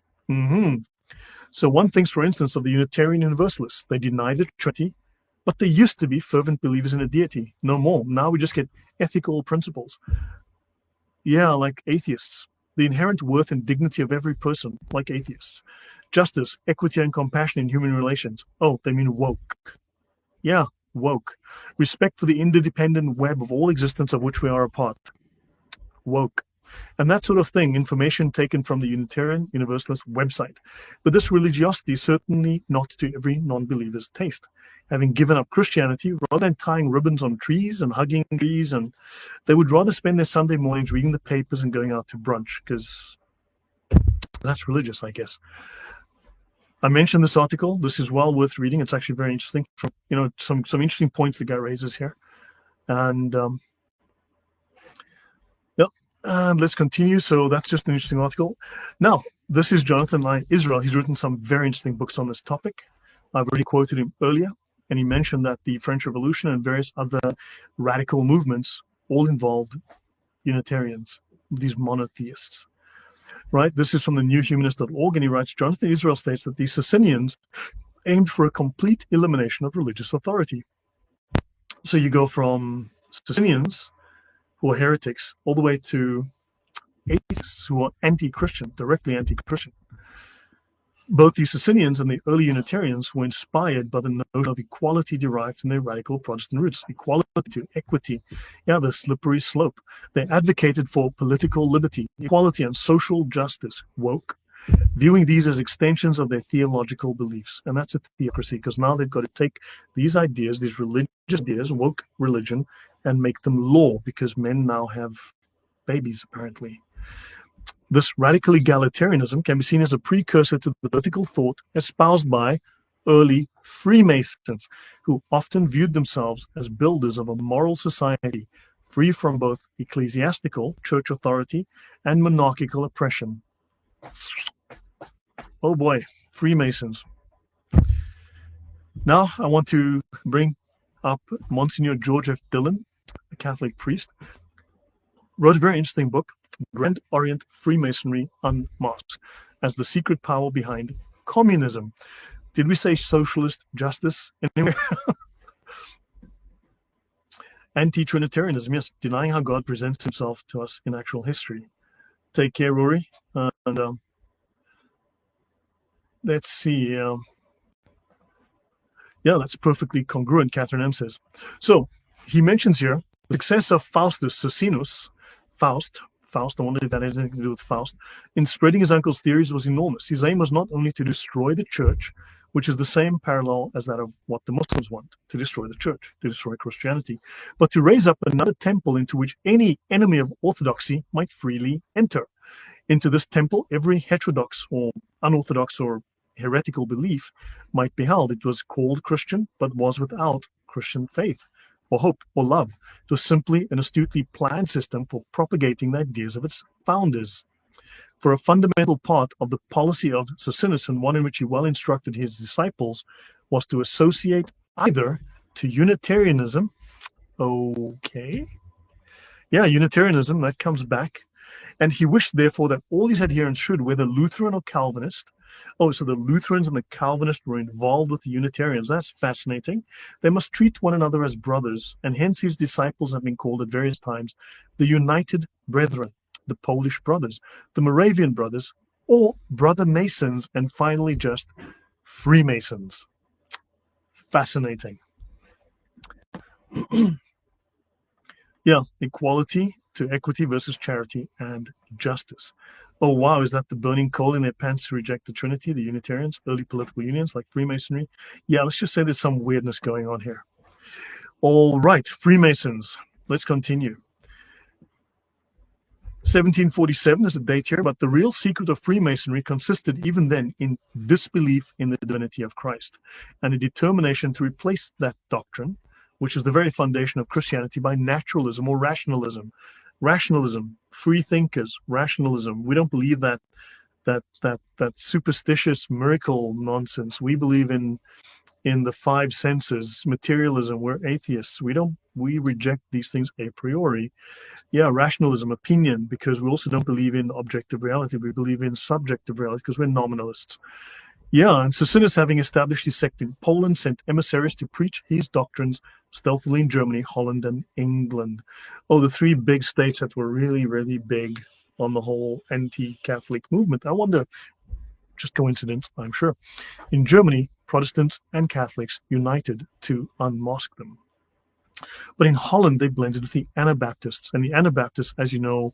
So one thinks, for instance, of the Unitarian Universalists. They deny the Trinity, but they used to be fervent believers in a deity. No more. Now we just get ethical principles. Yeah, like atheists. The inherent worth and dignity of every person, like atheists. Justice, equity, and compassion in human relations. Oh, they mean woke. Yeah, woke. Respect for the interdependent web of all existence of which we are a part. Woke. And that sort of thing, information taken from the Unitarian Universalist website. But this religiosity is certainly not to every non-believer's taste. Having given up Christianity, rather than tying ribbons on trees and hugging trees, and they would rather spend their Sunday mornings reading the papers and going out to brunch, because that's religious, I guess. I mentioned this article. This is well worth reading. It's actually very interesting. From, some interesting points the guy raises here. And let's continue. So that's just an interesting article. Now, this is Jonathan Lai Israel. He's written some very interesting books on this topic. I've already quoted him earlier, and he mentioned that the French Revolution and various other radical movements all involved Unitarians, these monotheists. Right? This is from the newhumanist.org, and he writes, Jonathan Israel states that the Socinians aimed for a complete elimination of religious authority. So you go from Socinians, who are heretics, all the way to atheists who are anti-Christian, directly anti-Christian. Both the Socinians and the early Unitarians were inspired by the notion of equality derived from their radical Protestant roots. Equality to equity. Yeah, the slippery slope. They advocated for political liberty, equality, and social justice, woke, viewing these as extensions of their theological beliefs. And that's a theocracy, because now they've got to take these ideas, these religious ideas, woke religion, and make them law, because men now have babies, apparently. This radical egalitarianism can be seen as a precursor to the political thought espoused by early Freemasons, who often viewed themselves as builders of a moral society free from both ecclesiastical, church authority, and monarchical oppression. Oh boy, Freemasons. Now I want to bring up Monsignor George F. Dillon, a Catholic priest, wrote a very interesting book, Grand Orient Freemasonry Unmasked, as the secret power behind communism. Did we say socialist justice anywhere? Anti-Trinitarianism, yes, denying how God presents himself to us in actual history. Take care, Rory. Let's see. Yeah, that's perfectly congruent, Catherine M. says. So he mentions here the success of Faustus Socinus, Faust, I wonder if that has anything to do with Faust, in spreading his uncle's theories was enormous. His aim was not only to destroy the church, which is the same parallel as that of what the Muslims want, to destroy the church, to destroy Christianity, but to raise up another temple into which any enemy of orthodoxy might freely enter. Into this temple, every heterodox or unorthodox or heretical belief might be held. It was called Christian, but was without Christian faith or hope or love. It was simply an astutely planned system for propagating the ideas of its founders. For a fundamental part of the policy of Socinus, and one in which he well instructed his disciples, was to associate either to Unitarianism, Unitarianism, that comes back, and he wished therefore that all his adherents should, whether Lutheran or Calvinist, Oh, so the Lutherans and the Calvinists were involved with the Unitarians. That's fascinating. They must treat one another as brothers, and hence his disciples have been called at various times the United Brethren, the Polish brothers, the Moravian brothers, or brother Masons, and finally just Freemasons. Fascinating. Yeah, equality to equity versus charity and justice. Oh, wow, is that the burning coal in their pants to reject the Trinity, the Unitarians, early political unions like Freemasonry? Yeah, let's just say there's some weirdness going on here. All right, Freemasons. Let's continue. 1747 is a date here, but the real secret of Freemasonry consisted even then in disbelief in the divinity of Christ and a determination to replace that doctrine, which is the very foundation of Christianity, by naturalism or rationalism. Rationalism, free thinkers, rationalism. We don't believe that superstitious miracle nonsense. We believe in the five senses. Materialism. We're atheists. We reject these things a priori. Yeah, rationalism, opinion, because we also don't believe in objective reality. We believe in subjective reality because we're nominalists. Yeah, and Socinus, having established his sect in Poland, sent emissaries to preach his doctrines stealthily in Germany, Holland, and England. Oh, the three big states that were really, really big on the whole anti-Catholic movement. I wonder, just coincidence, I'm sure. In Germany, Protestants and Catholics united to unmask them. But in Holland, they blended with the Anabaptists. And the Anabaptists, as you know,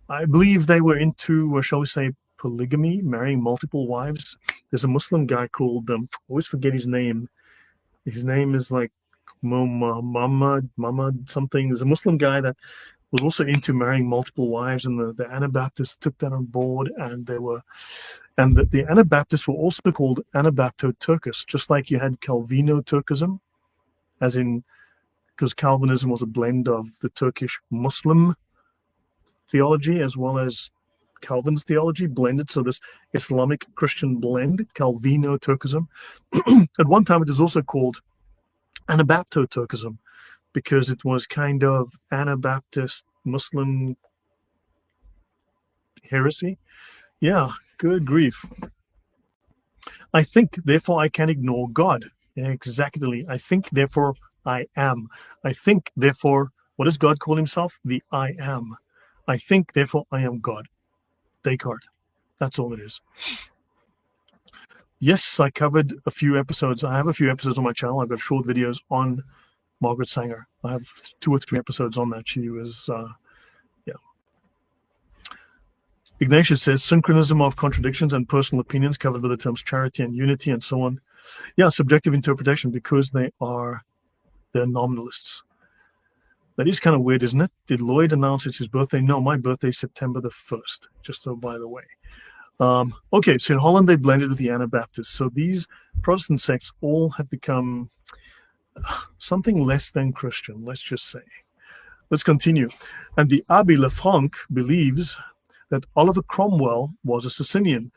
I believe they were into, shall we say, polygamy, marrying multiple wives. There's a Muslim guy called, I always forget his name. His name is like Muhammad something. There's a Muslim guy that was also into marrying multiple wives, and the Anabaptists took that on board, and the Anabaptists were also called Anabapto-Turkists, just like you had Calvino-Turkism, as in, because Calvinism was a blend of the Turkish Muslim theology as well as Calvin's theology blended. So this Islamic Christian blend, Calvino-Turkism. At one time, it was also called Anabapto-Turkism because it was kind of Anabaptist Muslim heresy. Yeah, good grief. I think, therefore I can ignore God. Exactly. I think, therefore I am. I think, therefore, what does God call himself? The I am. I think, therefore I am God. Descartes. That's all it is. Yes, I covered a few episodes. I have a few episodes on my channel. I've got short videos on Margaret Sanger. I have 2 or 3 episodes on that. She was, yeah. Ignatius says, synchronism of contradictions and personal opinions covered by the terms charity and unity and so on. Yeah, subjective interpretation because they're nominalists. That is kind of weird, isn't it? Did Lloyd announce it's his birthday? No, my birthday is September the 1st, just so by the way. Okay, so in Holland, they blended with the Anabaptists. So these Protestant sects all have become something less than Christian, let's just say. Let's continue. And the Abbé Lefranc believes that Oliver Cromwell was a Socinian.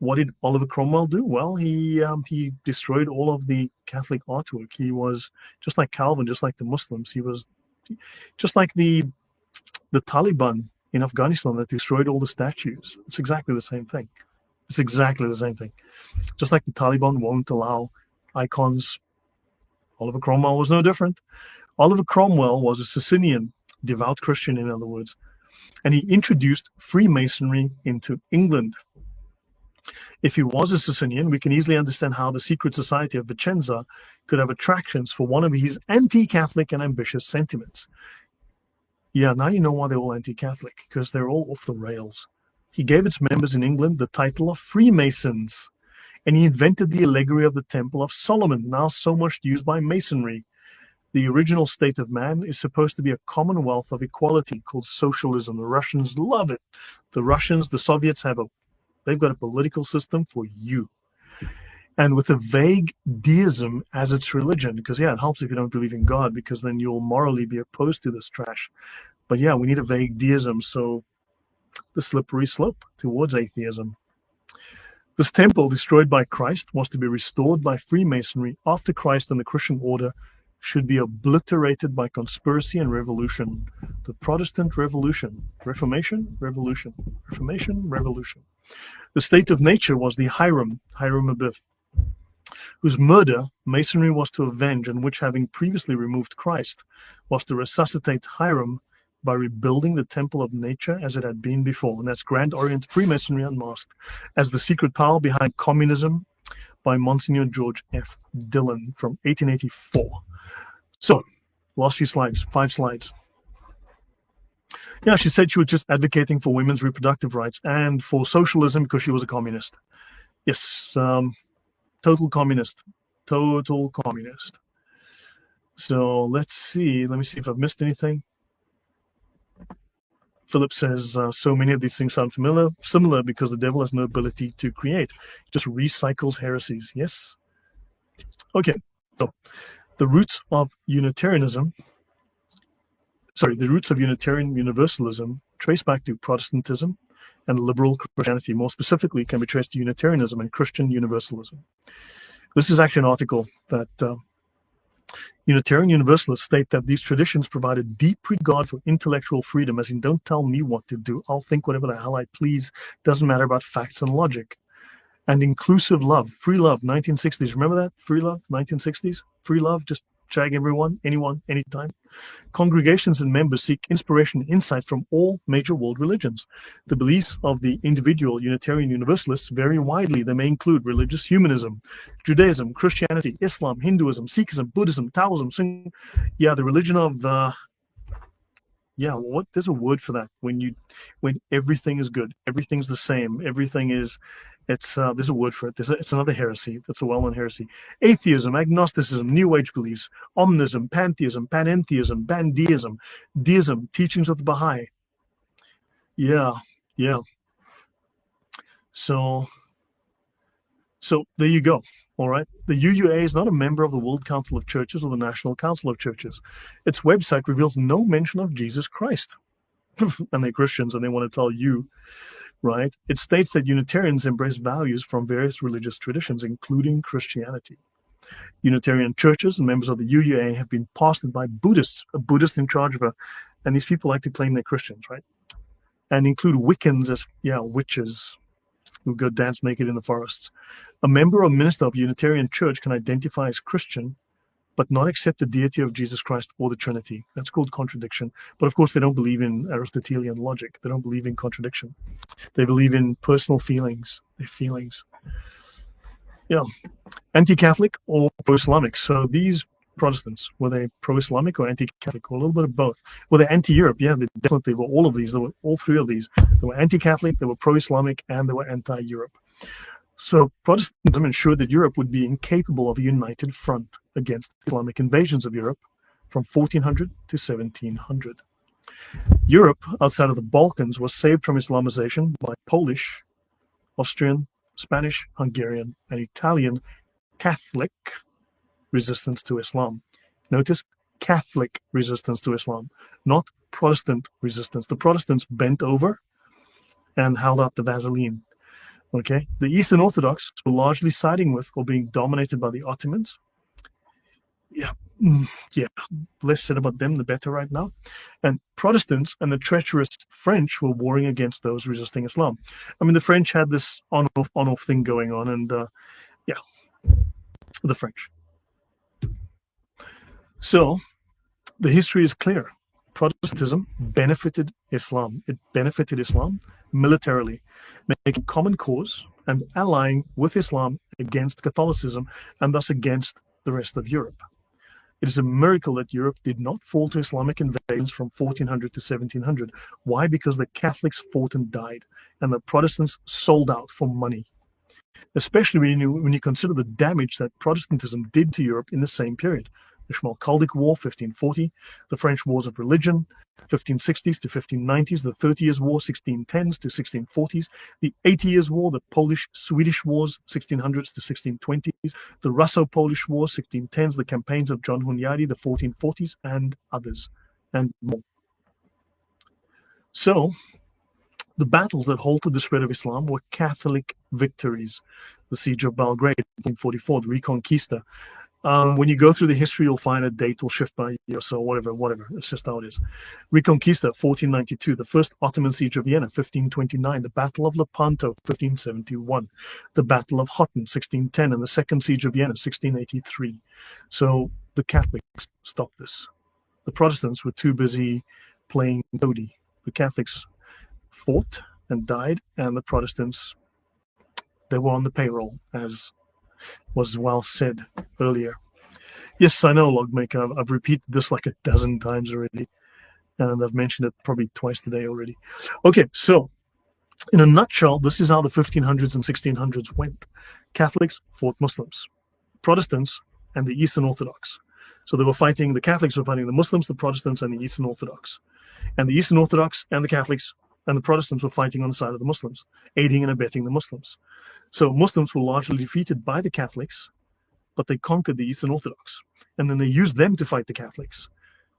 What did Oliver Cromwell do? Well, he destroyed all of the Catholic artwork. He was just like Calvin, just like the Muslims. He was just like the Taliban in Afghanistan that destroyed all the statues. It's exactly the same thing. It's exactly the same thing. Just like the Taliban won't allow icons, Oliver Cromwell was no different. Oliver Cromwell was a Socinian, devout Christian in other words, and he introduced Freemasonry into England. If he was a Socinian, we can easily understand how the secret society of Vicenza could have attractions for one of his anti-Catholic and ambitious sentiments. Yeah, now you know why they're all anti-Catholic, because they're all off the rails. He gave its members in England the title of Freemasons, and he invented the allegory of the Temple of Solomon, now so much used by Masonry. The original state of man is supposed to be a commonwealth of equality called socialism. The Russians love it. The Soviets they've got a political system for you. And with a vague deism as its religion, because yeah, it helps if you don't believe in God, because then you'll morally be opposed to this trash. But yeah, we need a vague deism, so the slippery slope towards atheism. This temple, destroyed by Christ, was to be restored by Freemasonry after Christ and the Christian order should be obliterated by conspiracy and revolution. The Protestant Revolution. Reformation, Revolution. Reformation, Revolution. The state of nature was the Hiram Abiff, whose murder Masonry was to avenge, and which, having previously removed Christ, was to resuscitate Hiram by rebuilding the temple of nature as it had been before. And that's Grand Orient Freemasonry Unmasked, as the secret power behind communism, by Monsignor George F. Dillon from 1884. So, last few slides, 5 slides. Yeah, she said she was just advocating for women's reproductive rights and for socialism because she was a communist. Yes, total communist. Total communist. So let's see. Let me see if I've missed anything. Philip says, so many of these things sound similar because the devil has no ability to create. He just recycles heresies. Yes? Okay. So the roots of Unitarian Universalism trace back to Protestantism and liberal Christianity. More specifically, can be traced to Unitarianism and Christian Universalism. This is actually an article that Unitarian Universalists state that these traditions provide a deep regard for intellectual freedom, as in, don't tell me what to do. I'll think whatever the hell I please. Doesn't matter about facts and logic. And inclusive love, free love, 1960s. Remember that? Free love, 1960s? Free love, just jag everyone, anyone, anytime. Congregations and members seek inspiration and insight from all major world religions. The beliefs of the individual Unitarian Universalists vary widely. They may include religious humanism, Judaism, Christianity, Islam, Hinduism, Sikhism, Buddhism, Taoism. Yeah, the religion of there's a word for that. When everything is good, everything's the same, there's a word for it. It's another heresy. That's a well-known heresy. Atheism, agnosticism, New Age beliefs, omnism, pantheism, panentheism, pandeism, deism, teachings of the Baha'i. Yeah. So there you go. All right. The UUA is not a member of the World Council of Churches or the National Council of Churches. Its website reveals no mention of Jesus Christ. And they're Christians and they want to tell you, right? It states that Unitarians embrace values from various religious traditions, including Christianity. Unitarian churches and members of the UUA have been pastored by Buddhists, a Buddhist in charge of and these people like to claim they're Christians, right? And include Wiccans as, witches who go dance naked in the forests. A member or minister of a Unitarian church can identify as Christian, but not accept the deity of Jesus Christ or the Trinity. That's called contradiction. But of course, they don't believe in Aristotelian logic. They don't believe in contradiction. They believe in personal feelings, their feelings. Yeah. Anti-Catholic or pro-Islamic. So these Protestants, were they pro-Islamic or anti-Catholic, or a little bit of both? Were they anti-Europe? Yeah, they definitely were. All of these, there were all 3 of these. They were anti-Catholic, they were pro-Islamic, and they were anti-Europe. So Protestantism ensured that Europe would be incapable of a united front against Islamic invasions of Europe from 1400 to 1700. Europe, outside of the Balkans, was saved from Islamization by Polish, Austrian, Spanish, Hungarian, and Italian Catholic resistance to Islam. Notice Catholic resistance to Islam, not Protestant resistance. The Protestants bent over and held out the Vaseline. Okay, the Eastern Orthodox were largely siding with or being dominated by the Ottomans. Yeah, less said about them, the better right now. And Protestants and the treacherous French were warring against those resisting Islam. I mean, the French had this on-off thing going on, and the French. So the history is clear. Protestantism benefited Islam. It benefited Islam militarily, making common cause and allying with Islam against Catholicism and thus against the rest of Europe. It is a miracle that Europe did not fall to Islamic invasions from 1400 to 1700. Why? Because the Catholics fought and died, and the Protestants sold out for money. Especially when you consider the damage that Protestantism did to Europe in the same period. The Schmalkaldic War, 1540, the French Wars of Religion, 1560s to 1590s, the 30 Years' War, 1610s to 1640s, the 80 Years' War, the Polish-Swedish Wars, 1600s to 1620s, the Russo-Polish War, 1610s, the campaigns of John Hunyadi, the 1440s, and others, and more. So, the battles that halted the spread of Islam were Catholic victories. The Siege of Belgrade, 1444, the Reconquista, When you go through the history, you'll find a date will shift by a year, so whatever. It's just how it is. Reconquista, 1492. The first Ottoman siege of Vienna, 1529. The Battle of Lepanto, 1571. The Battle of Hotten, 1610. And the second siege of Vienna, 1683. So the Catholics stopped this. The Protestants were too busy playing toady. The Catholics fought and died, and the Protestants, they were on the payroll, as was well said earlier. Yes, I know, Logmaker. I've repeated this like a dozen times already, and I've mentioned it probably twice today already. Okay, so in a nutshell, this is how the 1500s and 1600s went. Catholics fought Muslims, Protestants, and the Eastern Orthodox. So they were fighting, the Catholics were fighting the Muslims, the Protestants, and the Eastern Orthodox. And the Eastern Orthodox and the Catholics and the Protestants were fighting on the side of the Muslims, aiding and abetting the Muslims. So Muslims were largely defeated by the Catholics, but they conquered the Eastern Orthodox. And then they used them to fight the Catholics,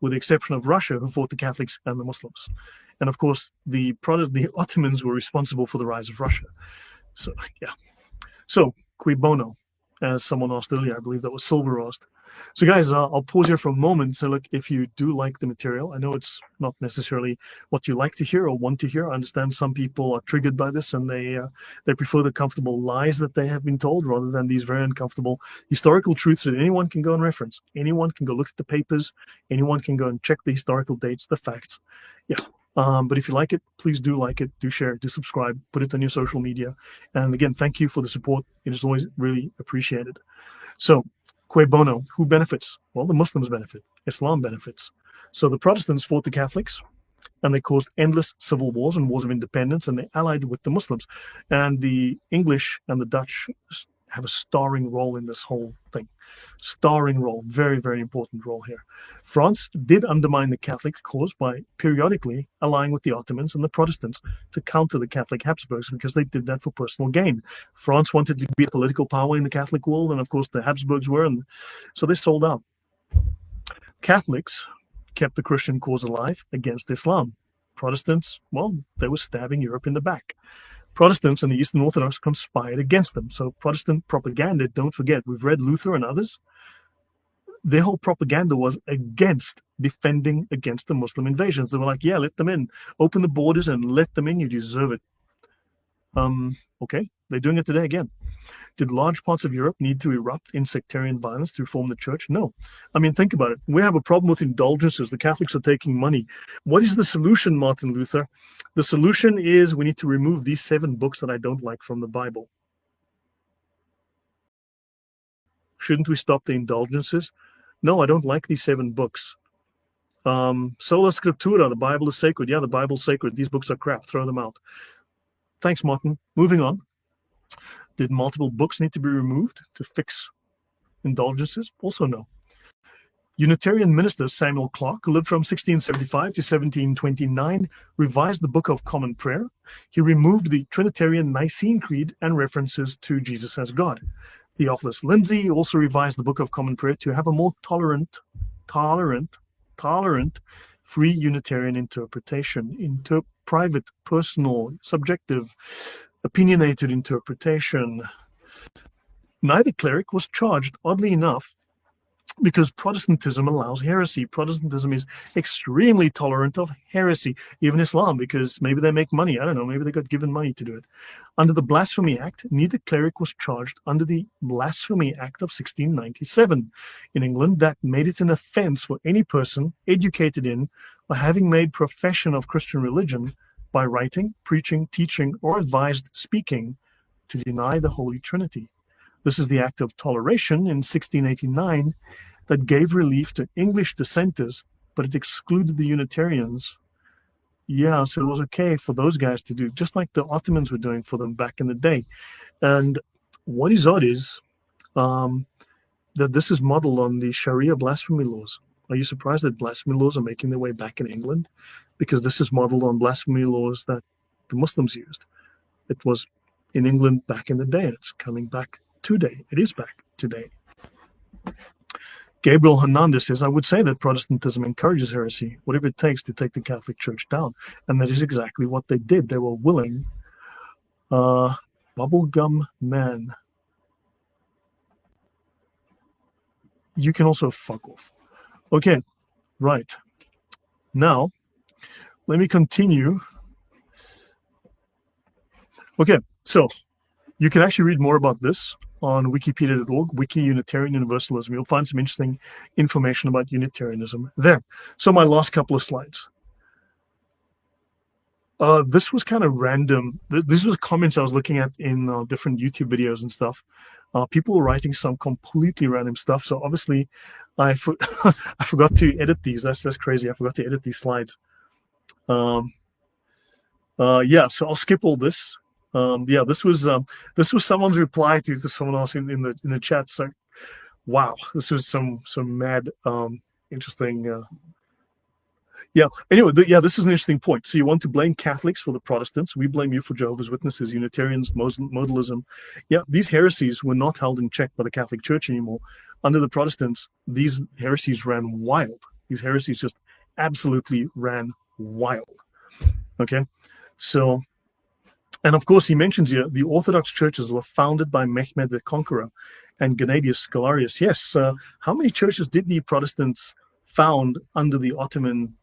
with the exception of Russia, who fought the Catholics and the Muslims. And of course, the Ottomans were responsible for the rise of Russia. So, yeah. So, cui bono, as someone asked earlier, I believe that was Silver asked. So guys, I'll pause here for a moment. So look, if you do like the material, I know it's not necessarily what you like to hear or want to hear. I understand some people are triggered by this, and they prefer the comfortable lies that they have been told rather than these very uncomfortable historical truths that anyone can go and reference. Anyone can go look at the papers. Anyone can go and check the historical dates, the facts. Yeah. But if you like it, please do like it, do share it, do subscribe, put it on your social media. And again, thank you for the support. It is always really appreciated. So, cui bono, who benefits? Well, the Muslims benefit. Islam benefits. So the Protestants fought the Catholics, and they caused endless civil wars and wars of independence, and they allied with the Muslims. And the English and the Dutch have a starring role in this whole thing. Starring role, very, very important role here. France did undermine the Catholic cause by periodically allying with the Ottomans and the Protestants to counter the Catholic Habsburgs, because they did that for personal gain. France wanted to be a political power in the Catholic world, and of course the Habsburgs were, and so they sold out. Catholics kept the Christian cause alive against Islam. Protestants, well, they were stabbing Europe in the back. Protestants and the Eastern Orthodox conspired against them. So Protestant propaganda, don't forget, we've read Luther and others. Their whole propaganda was against defending against the Muslim invasions. They were like, yeah, let them in. Open the borders and let them in. You deserve it. Okay, they're doing it today again. Did large parts of Europe need to erupt in sectarian violence to reform the church? No. I mean, think about it. We have a problem with indulgences. The Catholics are taking money. What is the solution, Martin Luther? The solution is we need to remove these 7 books that I don't like from the Bible. Shouldn't we stop the indulgences? No, I don't like these 7 books. Sola Scriptura, the Bible is sacred. Yeah, the Bible's sacred. These books are crap. Throw them out. Thanks, Martin. Moving on. Did multiple books need to be removed to fix indulgences? Also no. Unitarian minister Samuel Clarke, who lived from 1675 to 1729, revised the Book of Common Prayer. He removed the Trinitarian Nicene Creed and references to Jesus as God. Theophilus Lindsay also revised the Book of Common Prayer to have a more tolerant, free Unitarian interpretation, private, personal, subjective, opinionated interpretation. Neither cleric was charged, oddly enough, because Protestantism allows heresy. Protestantism is extremely tolerant of heresy, even Islam, because maybe they make money. I don't know, maybe they got given money to do it. Under the Blasphemy Act, neither cleric was charged under the Blasphemy Act of 1697 in England that made it an offense for any person educated in or having made profession of Christian religion by writing, preaching, teaching, or advised speaking to deny the Holy Trinity. This is the Act of Toleration in 1689 that gave relief to English dissenters, but it excluded the Unitarians. Yeah, so it was okay for those guys to do, just like the Ottomans were doing for them back in the day. And what is odd is that this is modeled on the Sharia blasphemy laws. Are you surprised that blasphemy laws are making their way back in England? Because this is modeled on blasphemy laws that the Muslims used. It was in England back in the day, and it's coming back today. It is back today. Gabriel Hernandez says, I would say that Protestantism encourages heresy, whatever it takes to take the Catholic Church down. And that is exactly what they did. They were willing. Bubblegum Man. you can also fuck off. Okay, right. Now, let me continue. Okay, so you can actually read more about this on wikipedia.org, Wiki Unitarian Universalism. You'll find some interesting information about Unitarianism there. So my last couple of slides. This was kind of random. This was comments I was looking at in different YouTube videos and stuff. People were writing some completely random stuff. So obviously, I forgot to edit these. That's crazy. I forgot to edit these slides. Yeah, so I'll skip all this. Yeah, this was someone's reply to someone else in the chat. So, wow, this was some mad interesting. Yeah. Anyway, yeah, this is an interesting point. So you want to blame Catholics for the Protestants. We blame you for Jehovah's Witnesses, Unitarians, modalism. Yeah, these heresies were not held in check by the Catholic Church anymore. Under the Protestants, these heresies ran wild. These heresies just absolutely ran wild. Okay, so, and of course he mentions here the Orthodox churches were founded by Mehmed the Conqueror and Gennadius Scholarius. Yes, how many churches did the Protestants found under the Ottoman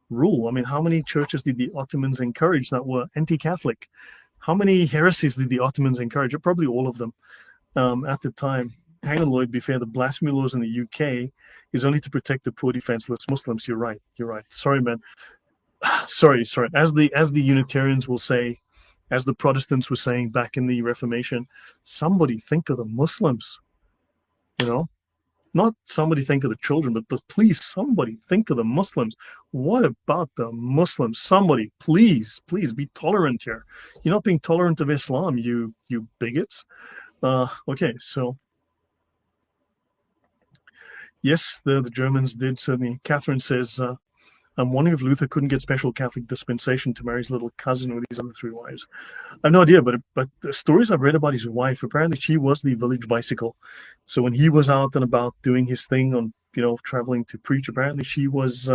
rule? I mean, how many churches did the Ottomans encourage that were anti-Catholic? How many heresies did the Ottomans encourage? Probably all of them at the time. Hang on, Lloyd, be fair, the blasphemy laws in the UK is only to protect the poor defenseless Muslims. You're right. Sorry, man. Sorry. As the Unitarians will say, as the Protestants were saying back in the Reformation, somebody think of the Muslims, not somebody think of the children, but please, somebody think of the Muslims. What about the Muslims? Somebody, please be tolerant here. You're not being tolerant of Islam, you bigots. Okay, so yes, the Germans did certainly. Catherine says, I'm wondering if Luther couldn't get special Catholic dispensation to marry his little cousin with his other 3 wives. I have no idea, but the stories I've read about his wife, apparently she was the village bicycle. So when he was out and about doing his thing on, traveling to preach, apparently she was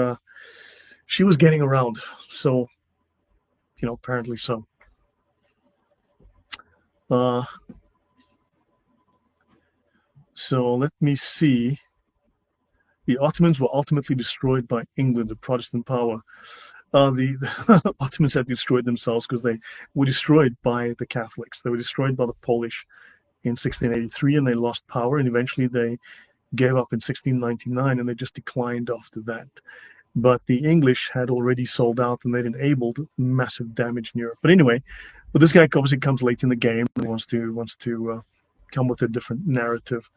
getting around. So, apparently so. So let me see. The Ottomans were ultimately destroyed by England, the Protestant power. The Ottomans had destroyed themselves because they were destroyed by the Catholics. They were destroyed by the Polish in 1683, and they lost power, and eventually they gave up in 1699, and they just declined after that. But the English had already sold out, and they'd enabled massive damage in Europe. But anyway, this guy obviously comes late in the game and wants to come with a different narrative.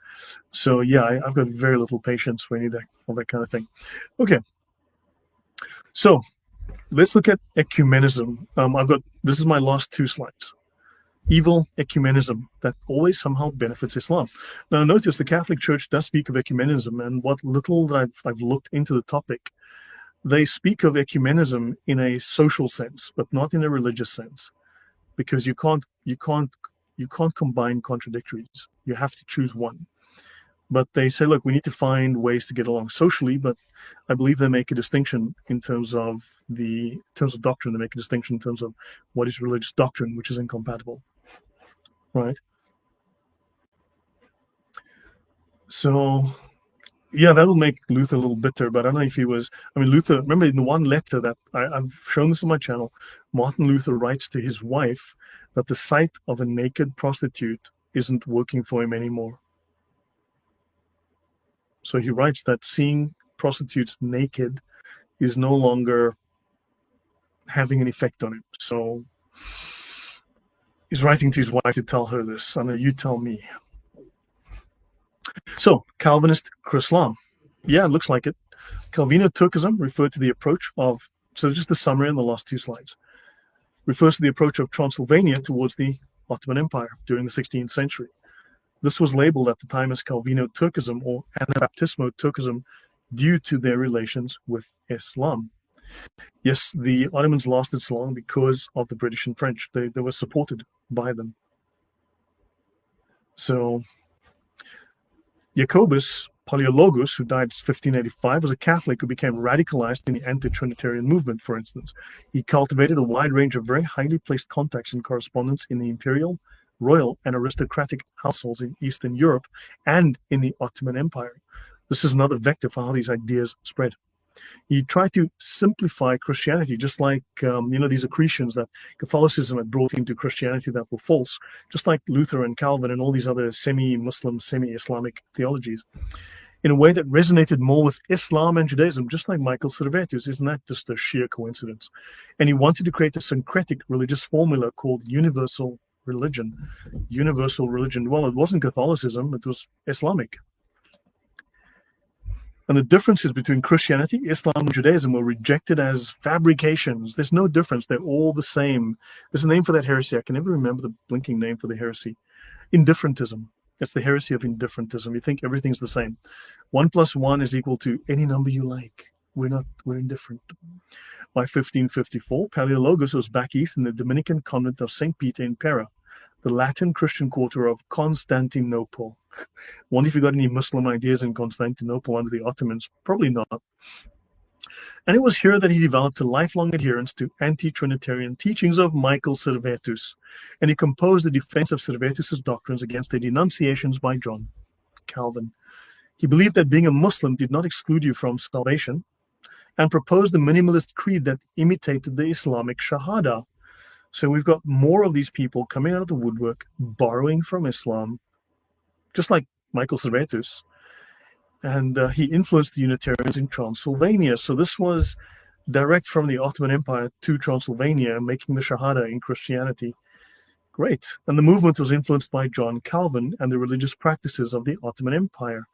So yeah, I've got very little patience for any of that kind of thing. Okay, so let's look at ecumenism. This is my last 2 slides. Evil ecumenism that always somehow benefits Islam. Now notice the Catholic Church does speak of ecumenism, and what little that I've looked into the topic, they speak of ecumenism in a social sense, but not in a religious sense, because you can't combine contradictories. You have to choose one. But they say, look, we need to find ways to get along socially, but I believe they make a distinction in terms of doctrine. They make a distinction in terms of what is religious doctrine, which is incompatible. Right? So, yeah, that'll make Luther a little bitter, but I don't know if he was. Luther, remember in the one letter that I've shown this on my channel, Martin Luther writes to his wife that the sight of a naked prostitute isn't working for him anymore. So he writes that seeing prostitutes naked is no longer having an effect on him. So he's writing to his wife to tell her this. I know, you tell me. So Calvinist Islam. Yeah, it looks like it. Calvino-Turkism referred to the approach of, so just the summary in the last 2 slides, refers to the approach of Transylvania towards the Ottoman Empire during the 16th century. This was labeled at the time as Calvino-Turkism or Anabaptismo-Turkism due to their relations with Islam. Yes, the Ottomans lasted so long because of the British and French. They were supported by them. So Jacobus Paleologus, who died in 1585, was a Catholic who became radicalized in the anti-Trinitarian movement, for instance. He cultivated a wide range of very highly placed contacts and correspondence in the imperial, royal, and aristocratic households in Eastern Europe and in the Ottoman Empire. This is another vector for how these ideas spread. He tried to simplify Christianity, just like, these accretions that Catholicism had brought into Christianity that were false, just like Luther and Calvin and all these other semi-Muslim, semi-Islamic theologies, in a way that resonated more with Islam and Judaism, just like Michael Servetus. Isn't that just a sheer coincidence? And he wanted to create a syncretic religious formula called universal religion. Universal religion. Well, it wasn't Catholicism, it was Islamic. And the differences between Christianity, Islam, and Judaism were rejected as fabrications. There's no difference. They're all the same. There's a name for that heresy. I can never remember the blinking name for the heresy. Indifferentism. It's the heresy of indifferentism. You think everything's the same. 1 + 1 is equal to any number you like. We're indifferent. By 1554, Paleologos was back east in the Dominican convent of St. Peter in Pera, the Latin Christian quarter of Constantinople. Wonder if you got any Muslim ideas in Constantinople under the Ottomans? Probably not. And it was here that he developed a lifelong adherence to anti-Trinitarian teachings of Michael Servetus, and he composed a defense of Servetus's doctrines against the denunciations by John Calvin. He believed that being a Muslim did not exclude you from salvation, and proposed a minimalist creed that imitated the Islamic Shahada. So we've got more of these people coming out of the woodwork, borrowing from Islam, just like Michael Servetus. And he influenced the Unitarians in Transylvania. So this was direct from the Ottoman Empire to Transylvania, making the Shahada in Christianity. Great. And the movement was influenced by John Calvin and the religious practices of the Ottoman Empire.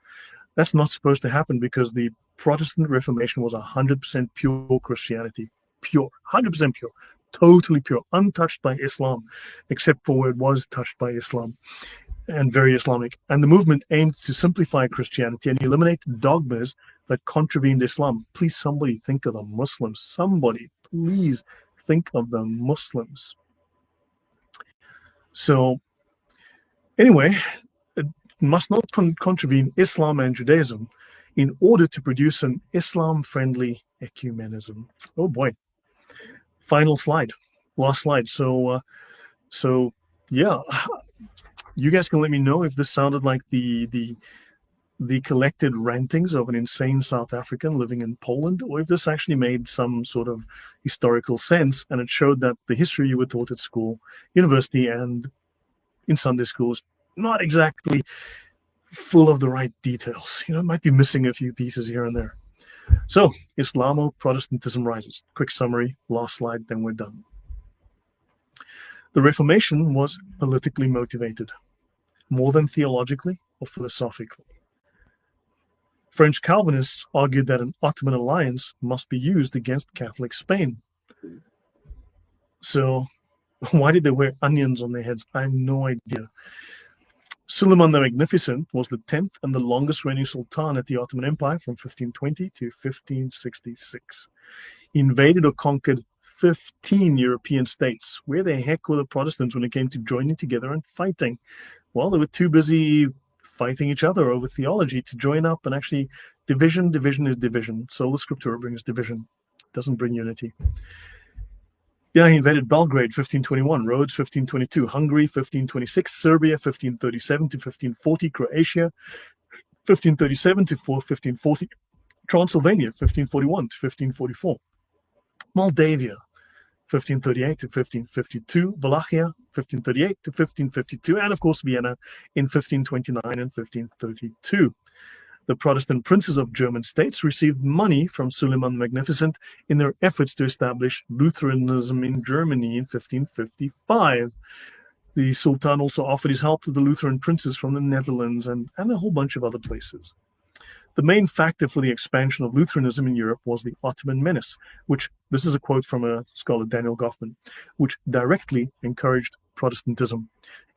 That's not supposed to happen because the Protestant Reformation was 100% pure Christianity. Pure. 100% pure. Totally pure. Untouched by Islam, except for where it was touched by Islam. And very Islamic. And the movement aimed to simplify Christianity and eliminate dogmas that contravened Islam. Please, somebody think of the Muslims. Somebody, please think of the Muslims. So, anyway, it must not contravene Islam and Judaism in order to produce an Islam-friendly ecumenism. Oh boy. Final slide. Last slide. So yeah. You guys can let me know if this sounded like the collected rantings of an insane South African living in Poland, or if this actually made some sort of historical sense, and it showed that the history you were taught at school, university, and in Sunday school is not exactly full of the right details. It might be missing a few pieces here and there. So, Islamo-Protestantism rises. Quick summary, last slide, then we're done. The Reformation was politically motivated, more than theologically or philosophically. French Calvinists argued that an Ottoman alliance must be used against Catholic Spain. So, why did they wear onions on their heads? I have no idea. Suleiman the Magnificent was the 10th and the longest reigning sultan at the Ottoman Empire from 1520 to 1566. He invaded or conquered 15 European states. Where the heck were the Protestants when it came to joining together and fighting? Well, they were too busy fighting each other over theology to join up, and actually division is division. Sola Scriptura brings division. It doesn't bring unity. Yeah, he invaded Belgrade, 1521, Rhodes, 1522, Hungary, 1526, Serbia, 1537 to 1540, Croatia, 1537 to 1540, Transylvania, 1541 to 1544, Moldavia, 1538 to 1552, Wallachia, 1538 to 1552, and of course Vienna in 1529 and 1532. The Protestant princes of German states received money from Suleiman the Magnificent in their efforts to establish Lutheranism in Germany in 1555. The Sultan also offered his help to the Lutheran princes from the Netherlands and a whole bunch of other places. The main factor for the expansion of Lutheranism in Europe was the Ottoman menace, which, this is a quote from a scholar, Daniel Goffman, which directly encouraged Protestantism,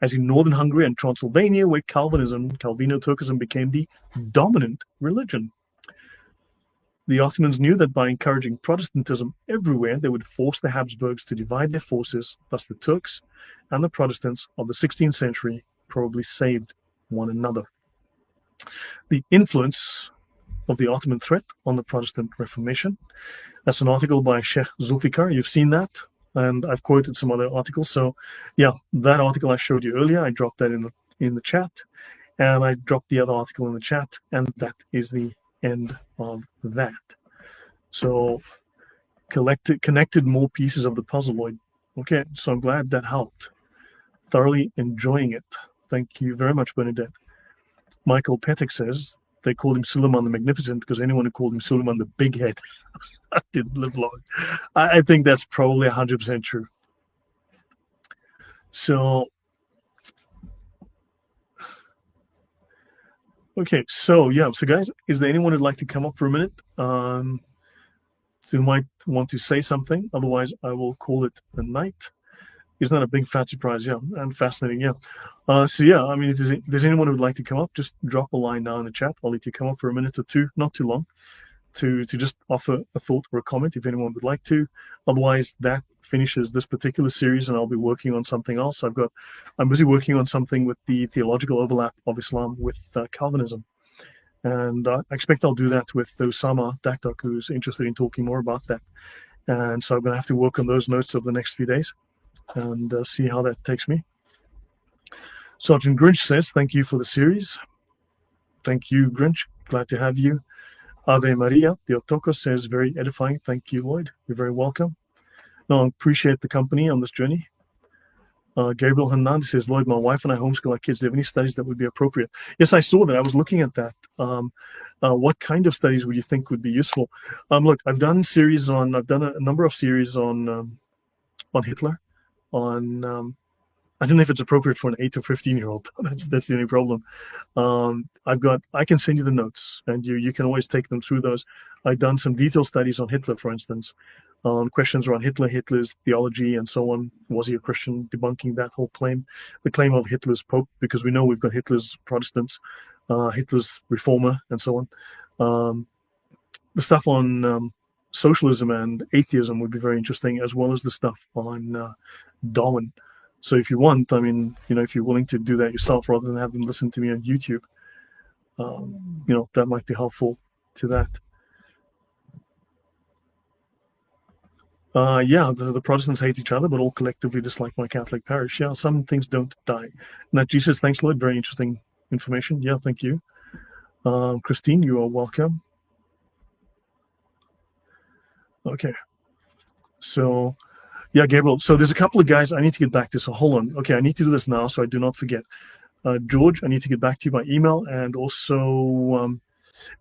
as in northern Hungary and Transylvania, where Calvino-Turkism became the dominant religion. The Ottomans knew that by encouraging Protestantism everywhere, they would force the Habsburgs to divide their forces, thus the Turks and the Protestants of the 16th century probably saved one another. The influence of the Ottoman threat on the Protestant Reformation. That's an article by Sheikh Zulfikar. You've seen that, and I've quoted some other articles. So, yeah, that article I showed you earlier, I dropped that in the chat. And I dropped the other article in the chat, and that is the end of that. So connected more pieces of the puzzle, Lloyd. Okay, so I'm glad that helped. Thoroughly enjoying it. Thank you very much, Bernadette. Michael Pettick says they called him Suleiman the Magnificent because anyone who called him Suleiman the Big Head didn't live long. I think that's probably 100% true. So, okay, so guys, is there anyone who'd like to come up for a minute? So you might want to say something, otherwise I will call it a night. Isn't that a big fat surprise? Yeah, and fascinating. Yeah. I mean, if there's anyone who would like to come up, just drop a line now in the chat. I'll let you come up for a minute or two, not too long, to just offer a thought or a comment if anyone would like to. Otherwise, that finishes this particular series, and I'll be working on something else. I'm busy working on something with the theological overlap of Islam with Calvinism. And I expect I'll do that with Osama Dakdok, who's interested in talking more about that. And so I'm going to have to work on those notes over the next few days and see how that takes me. Sergeant Grinch says, thank you for the series. Thank you, Grinch. Glad to have you. Ave Maria Theotokos says, very edifying. Thank you, Lloyd. You're very welcome. No, I appreciate the company on this journey. Gabriel Hernandez says, Lloyd, my wife and I homeschool our kids. Do you have any studies that would be appropriate? Yes, I saw that. I was looking at that. What kind of studies would you think would be useful? Look, I've done a number of series on Hitler. I don't know if it's appropriate for an 8 or 15-year-old. That's the only problem. I can send you the notes, and you can always take them through those. I've done some detailed studies on Hitler, for instance, on questions around Hitler's theology and so on. Was he a Christian? Debunking that whole claim, the claim of Hitler's Pope, because we know we've got Hitler's Protestants, Hitler's Reformer, and so on. The stuff on socialism and atheism would be very interesting, as well as the stuff on Darwin. So if you want, I mean, if you're willing to do that yourself rather than have them listen to me on YouTube, that might be helpful to that. The Protestants hate each other, but all collectively dislike my Catholic parish. Yeah, some things don't die. And that Jesus, thanks, Lloyd. Very interesting information. Yeah, thank you. Christine, you are welcome. Okay. So, yeah, Gabriel. So there's a couple of guys I need to get back to. So hold on. Okay, I need to do this now so I do not forget. George, I need to get back to you by email. And also,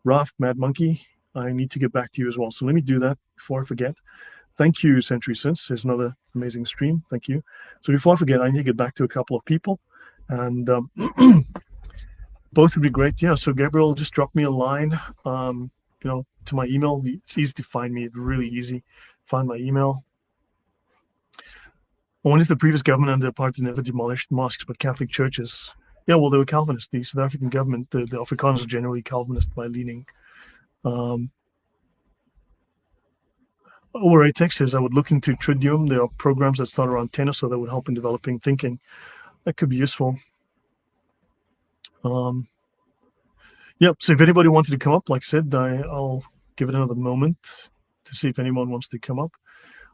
Raf, Mad Monkey, I need to get back to you as well. So let me do that before I forget. Thank you, Century Sense. There's another amazing stream. Thank you. So before I forget, I need to get back to a couple of people. And both would be great. Yeah, so Gabriel, just drop me a line, to my email. It's easy to find me. It's really easy. Find my email. When is the previous government under apartheid never demolished mosques but Catholic churches? Yeah, well, they were Calvinist. The South African government, the Afrikaners are generally Calvinist by leaning. Text says, I would look into Tridium. There are programs that start around 10 or so that would help in developing thinking. That could be useful. So if anybody wanted to come up, like I said, I'll give it another moment to see if anyone wants to come up.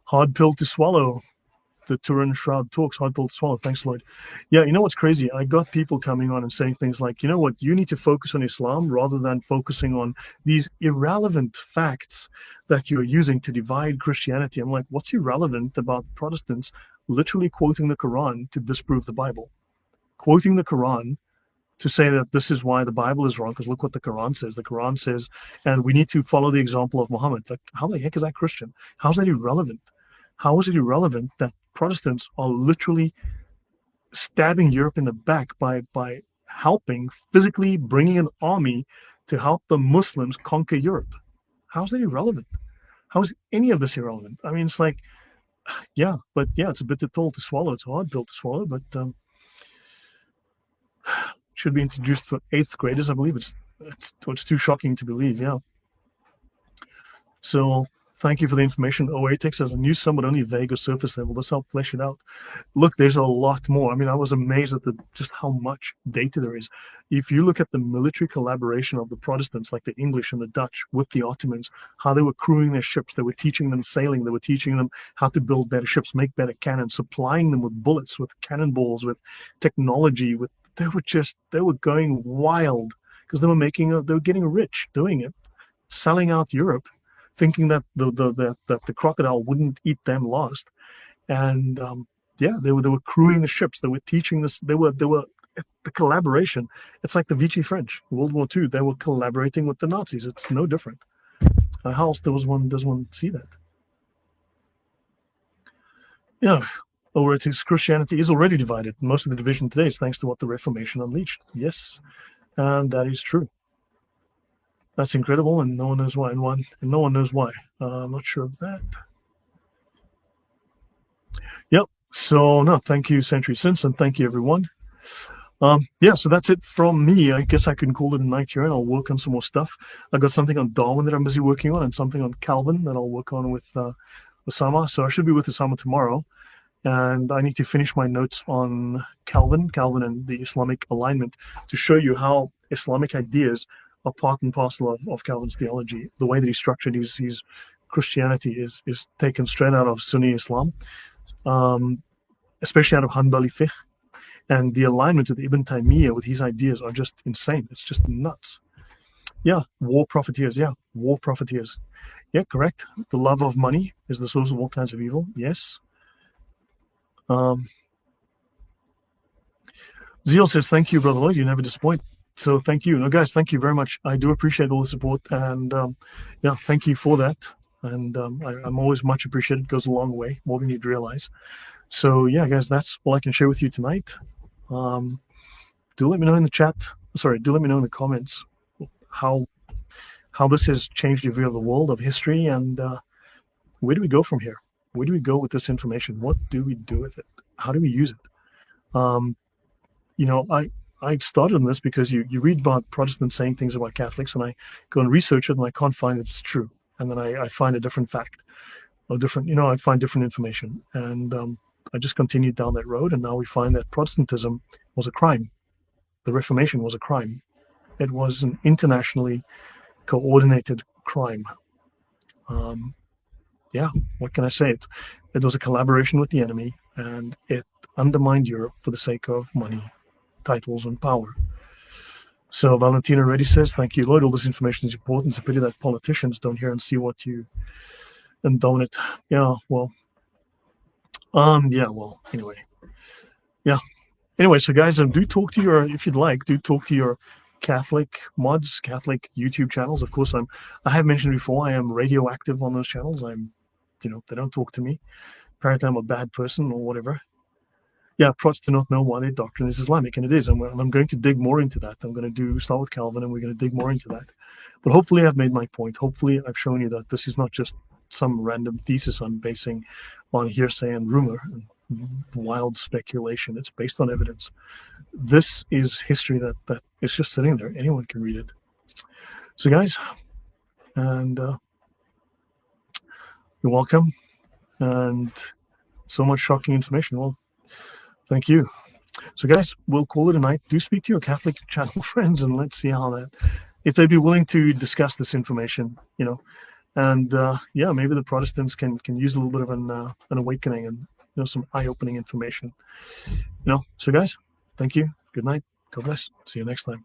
Hard pill to swallow. The Turin Shroud talks, hard pill to swallow. Thanks, Lloyd. Yeah, you know what's crazy? I got people coming on and saying things like, you know what, you need to focus on Islam rather than focusing on these irrelevant facts that you're using to divide Christianity. I'm like, what's irrelevant about Protestants literally quoting the Quran to disprove the Bible? Quoting the Quran to say that this is why the Bible is wrong, because look what the Quran says. The Quran says, and we need to follow the example of Muhammad. Like, how the heck is that Christian? How's that irrelevant? How is it irrelevant that Protestants are literally stabbing Europe in the back by helping, physically bringing an army to help the Muslims conquer Europe? How's that irrelevant? How is any of this irrelevant? I mean, it's like, it's a bitter pill to swallow. It's a hard pill to swallow, but should be introduced for 8th graders, I believe. It's too shocking to believe, yeah. So thank you for the information. Text says, I knew some, but only vague or surface level. Let's help flesh it out. Look, there's a lot more. I mean, I was amazed at just how much data there is. If you look at the military collaboration of the Protestants, like the English and the Dutch with the Ottomans, how they were crewing their ships, they were teaching them sailing, they were teaching them how to build better ships, make better cannons, supplying them with bullets, with cannonballs, with technology, with they were going wild because they were getting rich doing it, selling out Europe, thinking that the crocodile wouldn't eat them last. And they were crewing the ships. They were teaching this. They were the collaboration. It's like the Vichy French, World War II. They were collaborating with the Nazis. It's no different. How else does one see that? Yeah. Christianity is already divided. Most of the division today is thanks to what the Reformation unleashed. Yes, and that is true. That's incredible, and no one knows why. And no one knows why. I'm not sure of that. Yep. So no, thank you, Century Simpson. Thank you, everyone. So that's it from me. I guess I can call it a night here, and I'll work on some more stuff. I've got something on Darwin that I'm busy working on, and something on Calvin that I'll work on with Osama. So I should be with Osama tomorrow. And I need to finish my notes on Calvin and the Islamic alignment to show you how Islamic ideas are part and parcel of Calvin's theology. The way that he structured his Christianity is taken straight out of Sunni Islam, especially out of Hanbali fiqh. And the alignment with Ibn Taymiyyah with his ideas are just insane. It's just nuts. Yeah, war profiteers. Yeah, correct. The love of money is the source of all kinds of evil. Yes. Zeal says, thank you, Brother Lloyd. You never disappoint. So thank you. No, guys, thank you very much. I do appreciate all the support. And thank you for that. And I'm always much appreciated. It goes a long way, more than you'd realize. So yeah, guys, that's all I can share with you tonight. Do let me know in the chat. Sorry, do let me know in the comments how this has changed your view of the world, of history, and where do we go from here? Where do we go with this information? What do we do with it? How do we use it? I started on this because you read about Protestants saying things about Catholics, and I go and research it, and I can't find that it's true. And then I find a different fact, or different, I find different information. And I just continued down that road, and now we find that Protestantism was a crime. The Reformation was a crime. It was an internationally coordinated crime. What can I say? It was a collaboration with the enemy, and it undermined Europe for the sake of money, titles, and power. So Valentina already says, thank you, Lloyd. All this information is important. It's a pity that politicians don't hear and see what you and dominate. Anyway, so guys, do talk to if you'd like, do talk to your Catholic mods, Catholic YouTube channels. Of course, I have mentioned before, I am radioactive on those channels. They don't talk to me. Apparently I'm a bad person or whatever. Yeah, Prots do not know why their doctrine is Islamic, and it is. And I'm going to dig more into that. I'm going to start with Calvin, and we're going to dig more into that. But hopefully I've made my point. Hopefully I've shown you that this is not just some random thesis I'm basing on hearsay and rumor and wild speculation. It's based on evidence. This is history that is just sitting there. Anyone can read it. So guys, and you're welcome. And so much shocking information. Well, thank you. So guys, we'll call it a night. Do speak to your Catholic channel friends, and let's see how if they'd be willing to discuss this information, and maybe the Protestants can use a little bit of an awakening and some eye-opening information. So guys, thank you. Good night. God bless. See you next time.